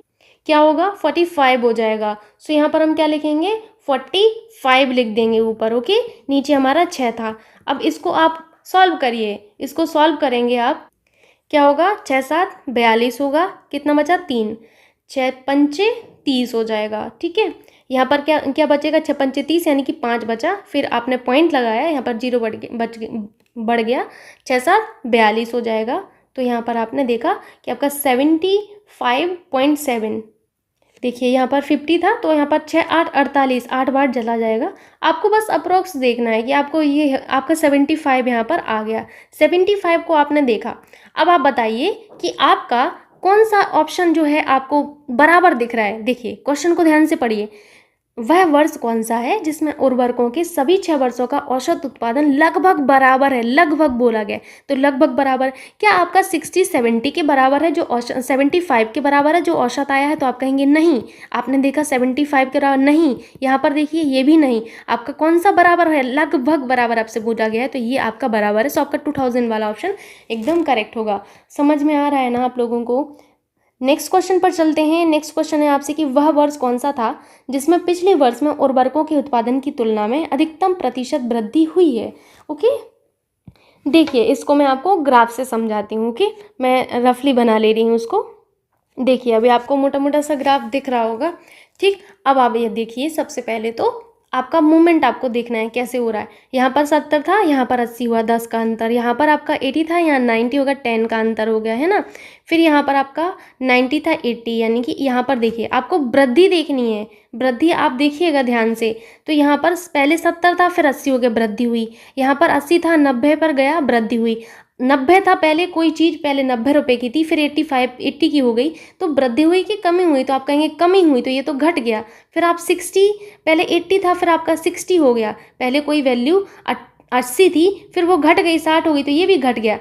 क्या होगा, 45 हो जाएगा। सो यहाँ पर हम क्या लिखेंगे, 45 लिख देंगे ऊपर। ओके, नीचे हमारा 6 था। अब इसको आप सॉल्व करिए, इसको सॉल्व करेंगे आप, क्या होगा, 6 7 42 होगा, कितना बचा, 3, 6 पंचे 30 हो जाएगा। ठीक है, यहाँ पर क्या क्या बचेगा, 6 पंचे 30 यानी कि 5 बचा। फिर आपने पॉइंट लगाया, यहाँ पर 0 बढ़ गया, 6 7 42 हो जाएगा। तो यहाँ पर आपने देखा कि आपका 75.7, देखिए यहाँ पर 50 था तो यहाँ पर 6 8 48, 8 बार चला जाएगा। आपको बस अप्रोक्स देखना है कि आपको ये आपका 75 यहाँ पर आ गया। 75 को आपने देखा। अब आप बताइए कि आपका कौन सा ऑप्शन जो है आपको बराबर दिख रहा है। देखिए क्वेश्चन को ध्यान से पढ़िए, वह वर्ष कौन सा है जिसमें उर्वरकों के सभी 6 वर्षों का औसत उत्पादन लगभग बराबर है। लगभग बोला गया तो लगभग बराबर, क्या आपका 60 70 के बराबर है जो 75 के बराबर है जो औसत आया है, तो आप कहेंगे नहीं। आपने देखा 75 के बराबर नहीं, यहाँ पर देखिए ये भी नहीं। आपका कौन सा बराबर है, लगभग बराबर आपसे पूछा गया है, तो ये आपका बराबर है। सो आपका 2000 वाला ऑप्शन एकदम करेक्ट होगा। समझ में आ रहा है ना आप लोगों को। नेक्स्ट क्वेश्चन पर चलते हैं। नेक्स्ट क्वेश्चन है आपसे कि वह वर्ष कौन सा था जिसमें पिछले वर्ष में उर्वरकों के उत्पादन की तुलना में अधिकतम प्रतिशत वृद्धि हुई है। ओके, देखिए इसको मैं आपको ग्राफ से समझाती हूँ। ओके, मैं रफली बना ले रही हूँ उसको। देखिए अभी आपको मोटा मोटा सा ग्राफ दिख रहा होगा। ठीक, अब आप ये देखिए, सबसे पहले तो आपका मूवमेंट आपको देखना है कैसे हो रहा है। यहाँ पर 70 था, यहाँ पर 80 हुआ, 10 का अंतर। यहाँ पर आपका 80 था, यहाँ 90 होगा, 10 का अंतर हो गया है ना। फिर यहाँ पर आपका 90 था, 80, यानी कि यहाँ पर देखिए आपको वृद्धि देखनी है। वृद्धि आप देखिएगा ध्यान से। तो यहाँ पर पहले 70 था, फिर 80 हो गया, वृद्धि हुई। यहाँ पर 80 था, 90 पर गया, वृद्धि हुई। 90 था पहले, कोई चीज़ पहले 90 रुपए की थी, फिर 80 की हो गई, तो वृद्धि हुई कि कमी हुई? तो आप कहेंगे कमी हुई, तो ये तो घट गया। फिर आप 60, पहले 80 था फिर आपका 60 हो गया, पहले कोई वैल्यू 80 थी फिर वो घट गई 60 हो गई, तो ये भी घट गया।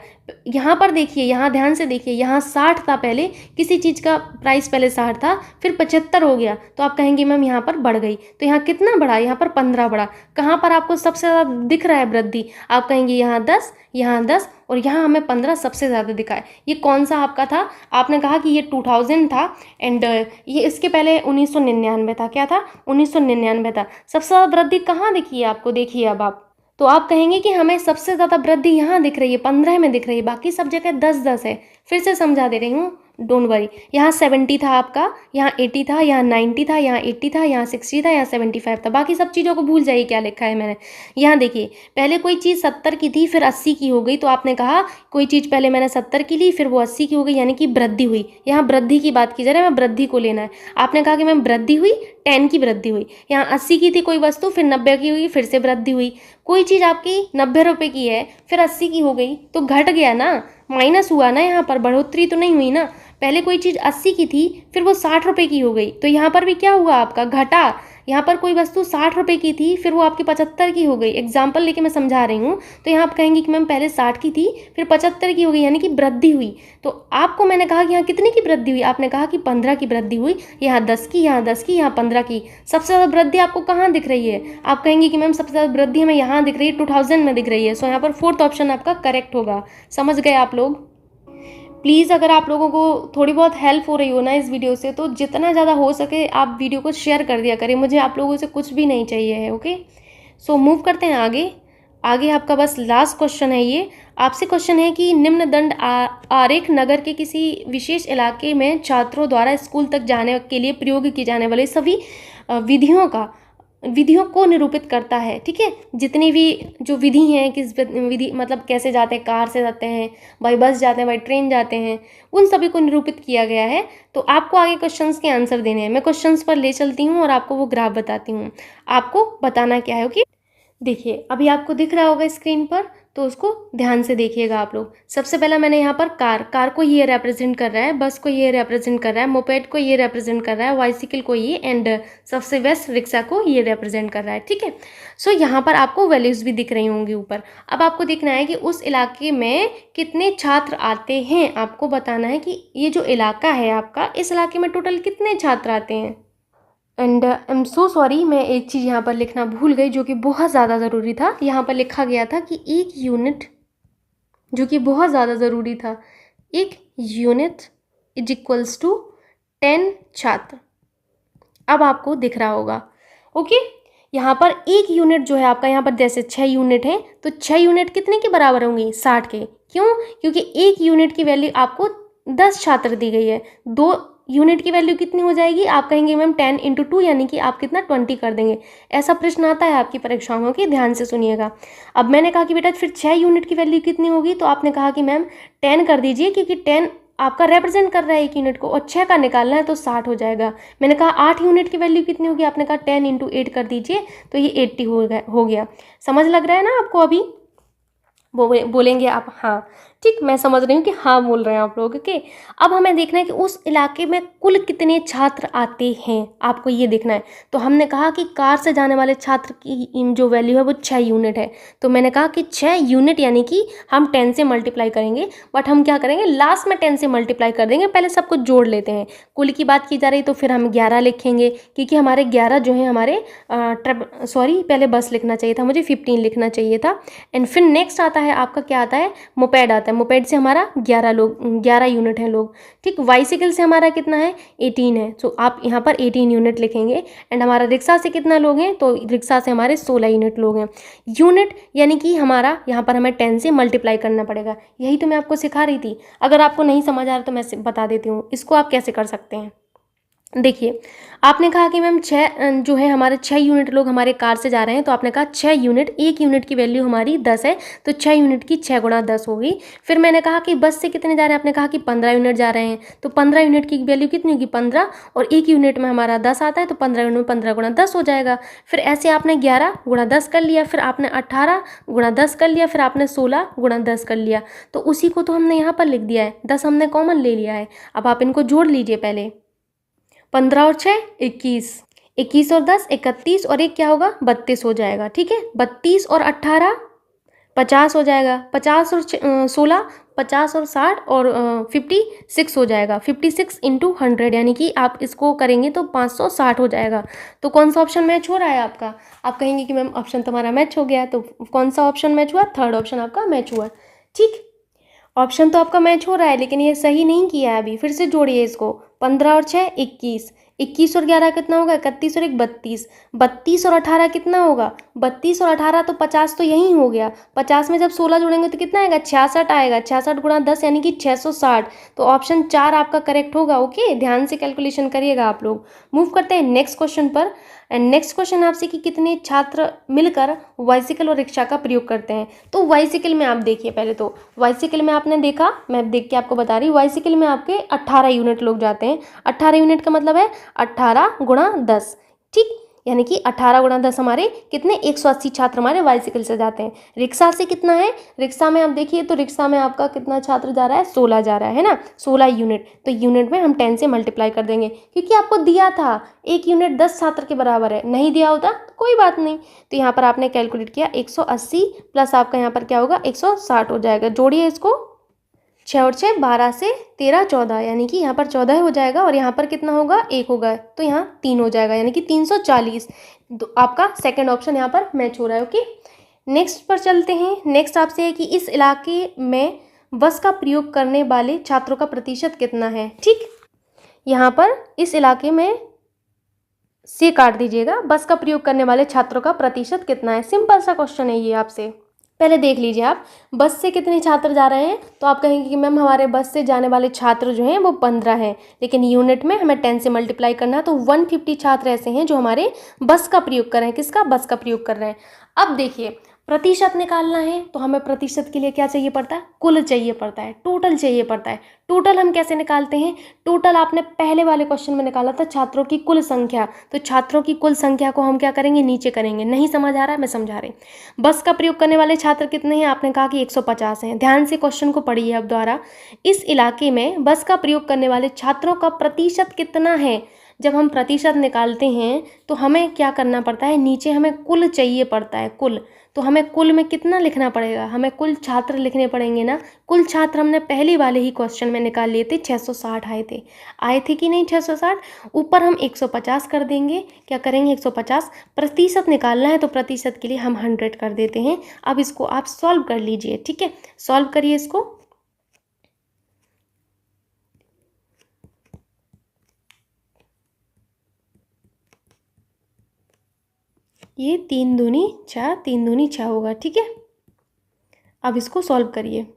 यहाँ पर देखिए, यहाँ ध्यान से देखिए, यहाँ 60 था पहले, किसी चीज़ का प्राइस पहले 60 था फिर 75 हो गया, तो आप कहेंगे मैम यहाँ पर बढ़ गई। तो यहाँ कितना बढ़ा? यहाँ पर 15 बढ़ा। कहाँ पर आपको सबसे ज़्यादा दिख रहा है वृद्धि? आप कहेंगे यहाँ 10, यहाँ 10 और यहाँ हमें 15 सबसे ज़्यादा दिखा है। ये कौन सा आपका था? आपने कहा कि ये 2000 था एंड ये इसके पहले 1999 था। क्या था? 1999 था। सबसे ज़्यादा वृद्धि कहाँ दिखी है आपको? देखिए अब आप, तो आप कहेंगे कि हमें सबसे ज़्यादा वृद्धि यहाँ दिख रही है, 15 में दिख रही है, बाकी सब जगह 10-10 है। फिर से समझा दे रही हूँ, डोंट वरी। यहाँ 70 था आपका, यहाँ 80 था, यहाँ 90 था, यहाँ 80 था, यहाँ 60 था, यहाँ 75 था। बाकी सब चीज़ों को भूल जाइए क्या लिखा है मैंने। यहाँ देखिए, पहले कोई चीज़ 70 की थी फिर 80 की हो गई, तो आपने कहा कोई चीज़ पहले मैंने 70 की ली फिर वो 80 की हो गई, यानी कि वृद्धि हुई। यहाँ वृद्धि की बात की जा रही है, मैं वृद्धि को लेना है। आपने कहा कि मैम वृद्धि हुई, 10 की वृद्धि हुई। यहाँ 80 की थी कोई वस्तु, फिर 90 की हुई, फिर से वृद्धि हुई। कोई चीज़ आपकी 90 रुपए की है फिर 80 की हो गई, तो घट गया ना, माइनस हुआ ना, यहाँ पर बढ़ोतरी तो नहीं हुई ना। पहले कोई चीज़ 80 की थी फिर वो 60 रुपए की हो गई, तो यहाँ पर भी क्या हुआ आपका? घटा। यहाँ पर कोई वस्तु 60 रुपए की थी फिर वो आपकी 75 की हो गई। एग्जाम्पल लेके मैं समझा रही हूँ, तो यहाँ आप कहेंगे कि मैम पहले 60 की थी फिर 75 की हो गई, यानी कि वृद्धि हुई। तो आपको मैंने कहा कि यहाँ कितने की वृद्धि हुई? आपने कहा कि 15 की वृद्धि हुई। यहाँ 10 की, यहाँ 10 की, यहाँ 15 की। सबसे ज़्यादा वृद्धि आपको कहाँ दिख रही है? आप कहेंगे कि मैम सबसे ज़्यादा वृद्धि हमें यहाँ दिख रही है, 2000 में दिख रही है। सो यहाँ पर 4th ऑप्शन आपका करेक्ट होगा। समझ गए आप लोग? प्लीज़ अगर आप लोगों को थोड़ी बहुत हेल्प हो रही हो ना इस वीडियो से, तो जितना ज़्यादा हो सके आप वीडियो को शेयर कर दिया करें। मुझे आप लोगों से कुछ भी नहीं चाहिए है। ओके, सो मूव करते हैं आगे। आगे आपका बस लास्ट क्वेश्चन है ये। आपसे क्वेश्चन है कि निम्न दंड आरेख नगर के किसी विशेष इलाके में छात्रों द्वारा स्कूल तक जाने के लिए प्रयोग की जाने वाली सभी विधियों को निरूपित करता है। ठीक है, जितनी भी जो विधि हैं, किस विधि मतलब कैसे जाते हैं, कार से जाते हैं, बाई बस जाते हैं, बाई ट्रेन जाते हैं, उन सभी को निरूपित किया गया है। तो आपको आगे क्वेश्चंस के आंसर देने हैं। मैं क्वेश्चंस पर ले चलती हूँ और आपको वो ग्राफ बताती हूँ। आपको बताना क्या है कि देखिए, अभी आपको दिख रहा होगा स्क्रीन पर, तो उसको ध्यान से देखिएगा आप लोग। सबसे पहला मैंने यहाँ पर कार को ये रिप्रेजेंट कर रहा है, बस को ये रिप्रेजेंट कर रहा है, मोपेड को ये रिप्रेजेंट कर रहा है, बाइसिकल को ये, एंड सबसे बेस्ट रिक्शा को ये रिप्रेजेंट कर रहा है। ठीक है, सो यहाँ पर आपको वैल्यूज़ भी दिख रही होंगी ऊपर। अब आपको देखना है कि उस इलाके में कितने छात्र आते हैं। आपको बताना है कि ये जो इलाका है आपका, इस इलाके में टोटल कितने छात्र आते हैं। And I am so sorry, मैं एक चीज़ यहाँ पर लिखना भूल गई जो कि बहुत ज़्यादा ज़रूरी था। यहाँ पर लिखा गया था कि एक यूनिट, जो कि बहुत ज़्यादा ज़रूरी था, एक यूनिट इज इक्वल्स टू 10 छात्र। अब आपको दिख रहा होगा। ओके, यहाँ पर एक यूनिट जो है आपका, यहाँ पर जैसे 6 यूनिट है, तो 6 यूनिट कितने के बराबर होंगी? 60 के। क्यों? क्योंकि एक यूनिट की वैल्यू आपको 10 छात्र दी गई है। 2 यूनिट की वैल्यू कितनी हो जाएगी? आप कहेंगे मैम 10 × 2, यानी कि आप कितना 20 कर देंगे। ऐसा प्रश्न आता है आपकी परीक्षाओं में, कि ध्यान से सुनिएगा। अब मैंने कहा कि बेटा फिर 6 यूनिट की वैल्यू कितनी होगी, तो आपने कहा कि मैम 10 कर दीजिए, क्योंकि 10 आपका रिप्रेजेंट कर रहा है एक यूनिट को, और 6 का निकालना है तो 60 हो जाएगा। मैंने कहा 8 यूनिट की वैल्यू कितनी होगी, आपने कहा 10 × 8 कर दीजिए, तो ये 80 हो गया। समझ लग रहा है ना आपको? अभी बोलेंगे आप हाँ ठीक, मैं समझ रही हूँ कि हाँ बोल रहे हैं आप लोग। ओके, अब हमें देखना है कि उस इलाके में कुल कितने छात्र आते हैं, आपको ये देखना है। तो हमने कहा कि कार से जाने वाले छात्र की जो वैल्यू है वो 6 यूनिट है। तो मैंने कहा कि 6 यूनिट यानी कि हम 10 से मल्टीप्लाई करेंगे, बट हम क्या करेंगे, लास्ट में 10 से मल्टीप्लाई कर देंगे। पहले सब कुछ जोड़ लेते हैं। कुल की बात की जा रही तो फिर हम 11 लिखेंगे, क्योंकि हमारे 11 जो है हमारे पहले बस लिखना चाहिए था मुझे, 15 लिखना चाहिए था। एंड फिर नेक्स्ट आता है आपका, क्या आता है, मोपेड आता है। मोपेड से हमारा 11 यूनिट है लोग। ठीक, बाइसिकल से हमारा कितना है, 18 है। सो आप यहाँ पर 18 यूनिट लिखेंगे। एंड हमारा रिक्शा से कितना लोग हैं, तो रिक्शा से हमारे 16 यूनिट लोग हैं। यूनिट यानी कि हमारा यहाँ पर हमें 10 से मल्टीप्लाई करना पड़ेगा। यही तो मैं आपको सिखा रही थी। अगर आपको नहीं समझ आ रहा तो मैं बता देती हूँ इसको आप कैसे कर सकते हैं। देखिए, आपने कहा कि मैम 6 जो है हमारे 6 यूनिट लोग हमारे कार से जा रहे हैं, तो आपने कहा 6 यूनिट, 1 यूनिट की वैल्यू हमारी 10 है, तो 6 यूनिट की 6 गुणा 10 होगी। फिर मैंने कहा कि बस से कितने जा रहे हैं, आपने कहा कि 15 यूनिट जा रहे हैं, तो 15 यूनिट की वैल्यू कितनी होगी 15, और 1 यूनिट में हमारा 10 आता है, तो 15 यूनिट में 15 गुणा 10 हो जाएगा। फिर ऐसे आपने 11 गुणा 10 कर लिया, फिर आपने 18 गुणा 10 कर लिया, फिर आपने 16 गुणा 10 कर लिया। तो उसी को तो हमने यहाँ पर लिख दिया है, 10 हमने कॉमन ले लिया है। अब आप इनको जोड़ लीजिए पहले, 15 और 6 21, 21 और 10 31, और एक क्या होगा 32 हो जाएगा। ठीक है, 32 और 18 50 हो जाएगा, 50 और 16 50 और 60 और 56 हो जाएगा, 56 इंटू 100, यानी कि आप इसको करेंगे तो 560 हो जाएगा। तो कौन सा ऑप्शन मैच हो रहा है आपका? आप कहेंगे कि मैम ऑप्शन तुम्हारा मैच हो गया है, तो कौन सा ऑप्शन मैच हुआ? थर्ड ऑप्शन आपका मैच हुआ। ठीक, ऑप्शन तो आपका मैच हो रहा है, लेकिन ये सही नहीं किया है अभी। फिर से जोड़िए इसको, 15 और 6 21, 21 और 11 कितना होगा 31, और एक 32, 32 और 18 कितना होगा 32 और 18, तो 50 तो यही हो गया। 50 में जब 16 जोड़ेंगे तो कितना आएगा 66 आएगा, 66 गुणा 10 यानी कि 660। तो ऑप्शन 4 आपका करेक्ट होगा। ओके, ध्यान से कैलकुलेशन करिएगा आप लोग। मूव करते हैं नेक्स्ट क्वेश्चन पर। एंड नेक्स्ट क्वेश्चन आपसे कि कितने छात्र मिलकर बाइसिकल और रिक्शा का प्रयोग करते हैं। तो बाइसिकल में आप देखिए, पहले तो बाइसिकल में आपने देखा, मैं देख के आपको बता रही हूँ, बाइसिकल में आपके 18 यूनिट लोग जाते हैं। 18 यूनिट का मतलब है 18 गुणा 10। ठीक, यानी कि 18 गुणा 10 हमारे कितने 180 छात्र हमारे बाइसिकल से जाते हैं। रिक्शा से कितना है, रिक्शा में आप देखिए तो रिक्शा में आपका कितना छात्र जा रहा है 16 जा रहा है ना, 16 यूनिट। तो यूनिट में हम 10 से मल्टीप्लाई कर देंगे, क्योंकि आपको दिया था 1 यूनिट 10 छात्र के बराबर है। नहीं दिया होता तो कोई बात नहीं, तो यहाँ पर आपने कैलकुलेट किया 180 प्लस आपका यहाँ पर क्या होगा 160 हो जाएगा। जोड़िए इसको, 6 और 6 12 से 13 14, यानी कि यहाँ पर 14 हो जाएगा, और यहाँ पर कितना होगा 1 होगा, तो यहाँ 3 हो जाएगा, यानी कि 340। तो आपका सेकंड ऑप्शन यहाँ पर मैच हो रहा है। ओके, नेक्स्ट पर चलते हैं। नेक्स्ट आपसे है कि इस इलाके में बस का प्रयोग करने वाले छात्रों का प्रतिशत कितना है। ठीक, यहाँ पर इस इलाके में से काट दीजिएगा, बस का प्रयोग करने वाले छात्रों का प्रतिशत कितना है। सिंपल सा क्वेश्चन है ये आपसे। पहले देख लीजिए आप, बस से कितने छात्र जा रहे हैं, तो आप कहेंगे कि मैम हमारे बस से जाने वाले छात्र जो हैं वो 15 हैं, लेकिन यूनिट में हमें 10 से मल्टीप्लाई करना है, तो 150 छात्र ऐसे हैं जो हमारे बस का प्रयोग कर रहे हैं। किसका? बस का प्रयोग कर रहे हैं। अब देखिए, प्रतिशत निकालना है तो हमें प्रतिशत के लिए क्या चाहिए पड़ता है? कुल चाहिए पड़ता है, टोटल चाहिए पड़ता है। टोटल हम कैसे निकालते हैं? टोटल आपने पहले वाले क्वेश्चन में निकाला था छात्रों की कुल संख्या, तो छात्रों की कुल संख्या को हम क्या करेंगे? नीचे करेंगे। नहीं समझ आ रहा है, मैं समझा रही। बस का प्रयोग करने वाले छात्र कितने हैं? आपने कहा कि 150 हैं। ध्यान से क्वेश्चन को पढ़िए अब दोबारा। इस इलाके में बस का प्रयोग करने वाले छात्रों का प्रतिशत कितना है? जब हम प्रतिशत निकालते हैं तो हमें क्या करना पड़ता है? नीचे हमें कुल चाहिए पड़ता है, कुल। तो हमें कुल में कितना लिखना पड़ेगा? हमें कुल छात्र लिखने पड़ेंगे ना। कुल छात्र हमने पहले वाले ही क्वेश्चन में निकाल लिए थे, 660 आए थे कि नहीं 660। ऊपर हम 150 कर देंगे। क्या करेंगे? 150। प्रतिशत निकालना है तो प्रतिशत के लिए हम 100 कर देते हैं। अब इसको आप सॉल्व कर लीजिए। ठीक है, सॉल्व करिए इसको। ये 3 दूनी 6, 3 दूनी 6 होगा। ठीक है, अब इसको सॉल्व करिए।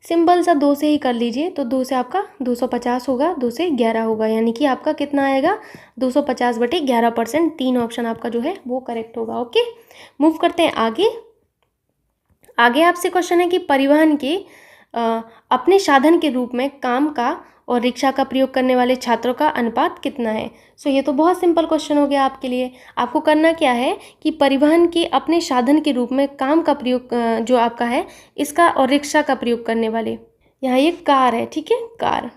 सिंपल सा 2 से ही कर लीजिए, तो 2 से आपका 250 होगा, 2 से 11 होगा, यानी कि आपका कितना आएगा 250/11%। 3 ऑप्शन आपका जो है वो करेक्ट होगा। ओके, मूव करते हैं आगे। आगे आपसे क्वेश्चन है कि परिवहन के अपने साधन के रूप में काम का और रिक्शा का प्रयोग करने वाले छात्रों का अनुपात कितना है। सो ये तो बहुत सिंपल क्वेश्चन हो गया आपके लिए। आपको करना क्या है कि परिवहन के अपने साधन के रूप में काम का प्रयोग जो आपका है इसका, और रिक्शा का प्रयोग करने वाले, यहाँ ये कार है। ठीक है, कार।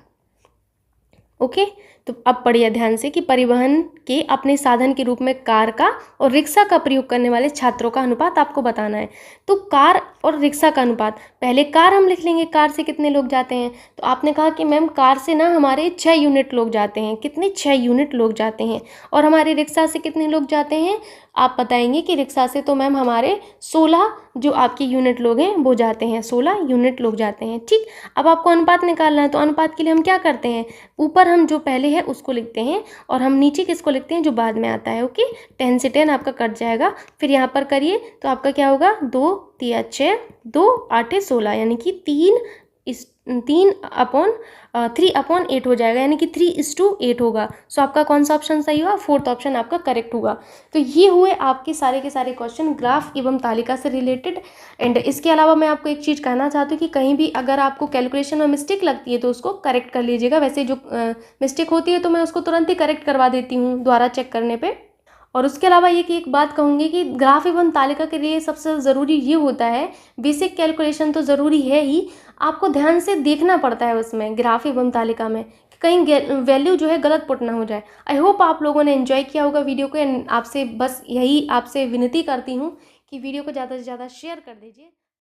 ओके, तो अब पढ़िए ध्यान से कि परिवहन के अपने साधन के रूप में कार का और रिक्शा का प्रयोग करने वाले छात्रों का अनुपात आपको बताना है। तो कार और रिक्शा का अनुपात, पहले कार हम लिख लेंगे, कार से कितने लोग जाते हैं। तो आपने कहा कि मैम कार से ना हमारे 6 यूनिट लोग जाते हैं। कितने? 6 यूनिट लोग जाते हैं। और हमारे रिक्शा से कितने लोग जाते हैं? आप बताएंगे कि रिक्शा से तो मैम हमारे 16 जो आपके यूनिट लोग हैं वो जाते हैं, 16 यूनिट लोग जाते हैं। ठीक, अब आपको अनुपात निकालना है, तो अनुपात के लिए हम क्या करते हैं? ऊपर हम जो पहले है उसको लिखते हैं, और हम नीचे किसको लिखते हैं? जो बाद में आता है। ओके, 10 से 10 आपका कट जाएगा। फिर यहाँ पर करिए तो आपका क्या होगा? 2 3 6, 2 8 16, यानी कि 3/16 3/8 हो जाएगा, यानी कि 3:8 होगा। सो आपका कौन सा ऑप्शन सही हुआ? फोर्थ ऑप्शन आपका करेक्ट होगा। तो ये हुए आपके सारे के सारे क्वेश्चन ग्राफ एवं तालिका से रिलेटेड। एंड इसके अलावा मैं आपको एक चीज़ कहना चाहती हूँ कि कहीं भी अगर आपको कैलकुलेशन में मिस्टेक लगती है तो उसको करेक्ट कर लीजिएगा। वैसे जो मिस्टेक होती है तो मैं उसको तुरंत ही करेक्ट करवा देती हूँ दोबारा चेक करने पे। और उसके अलावा ये कि एक बात कहूँगी कि ग्राफ एवं तालिका के लिए सबसे ज़रूरी ये होता है, बेसिक कैलकुलेशन तो ज़रूरी है ही, आपको ध्यान से देखना पड़ता है उसमें ग्राफ एवं तालिका में, कि कहीं वैल्यू जो है गलत पुट ना हो जाए। आई होप आप लोगों ने एंजॉय किया होगा वीडियो को। एंड आपसे बस यही आपसे विनती करती हूँ कि वीडियो को ज़्यादा से ज़्यादा शेयर कर दीजिए।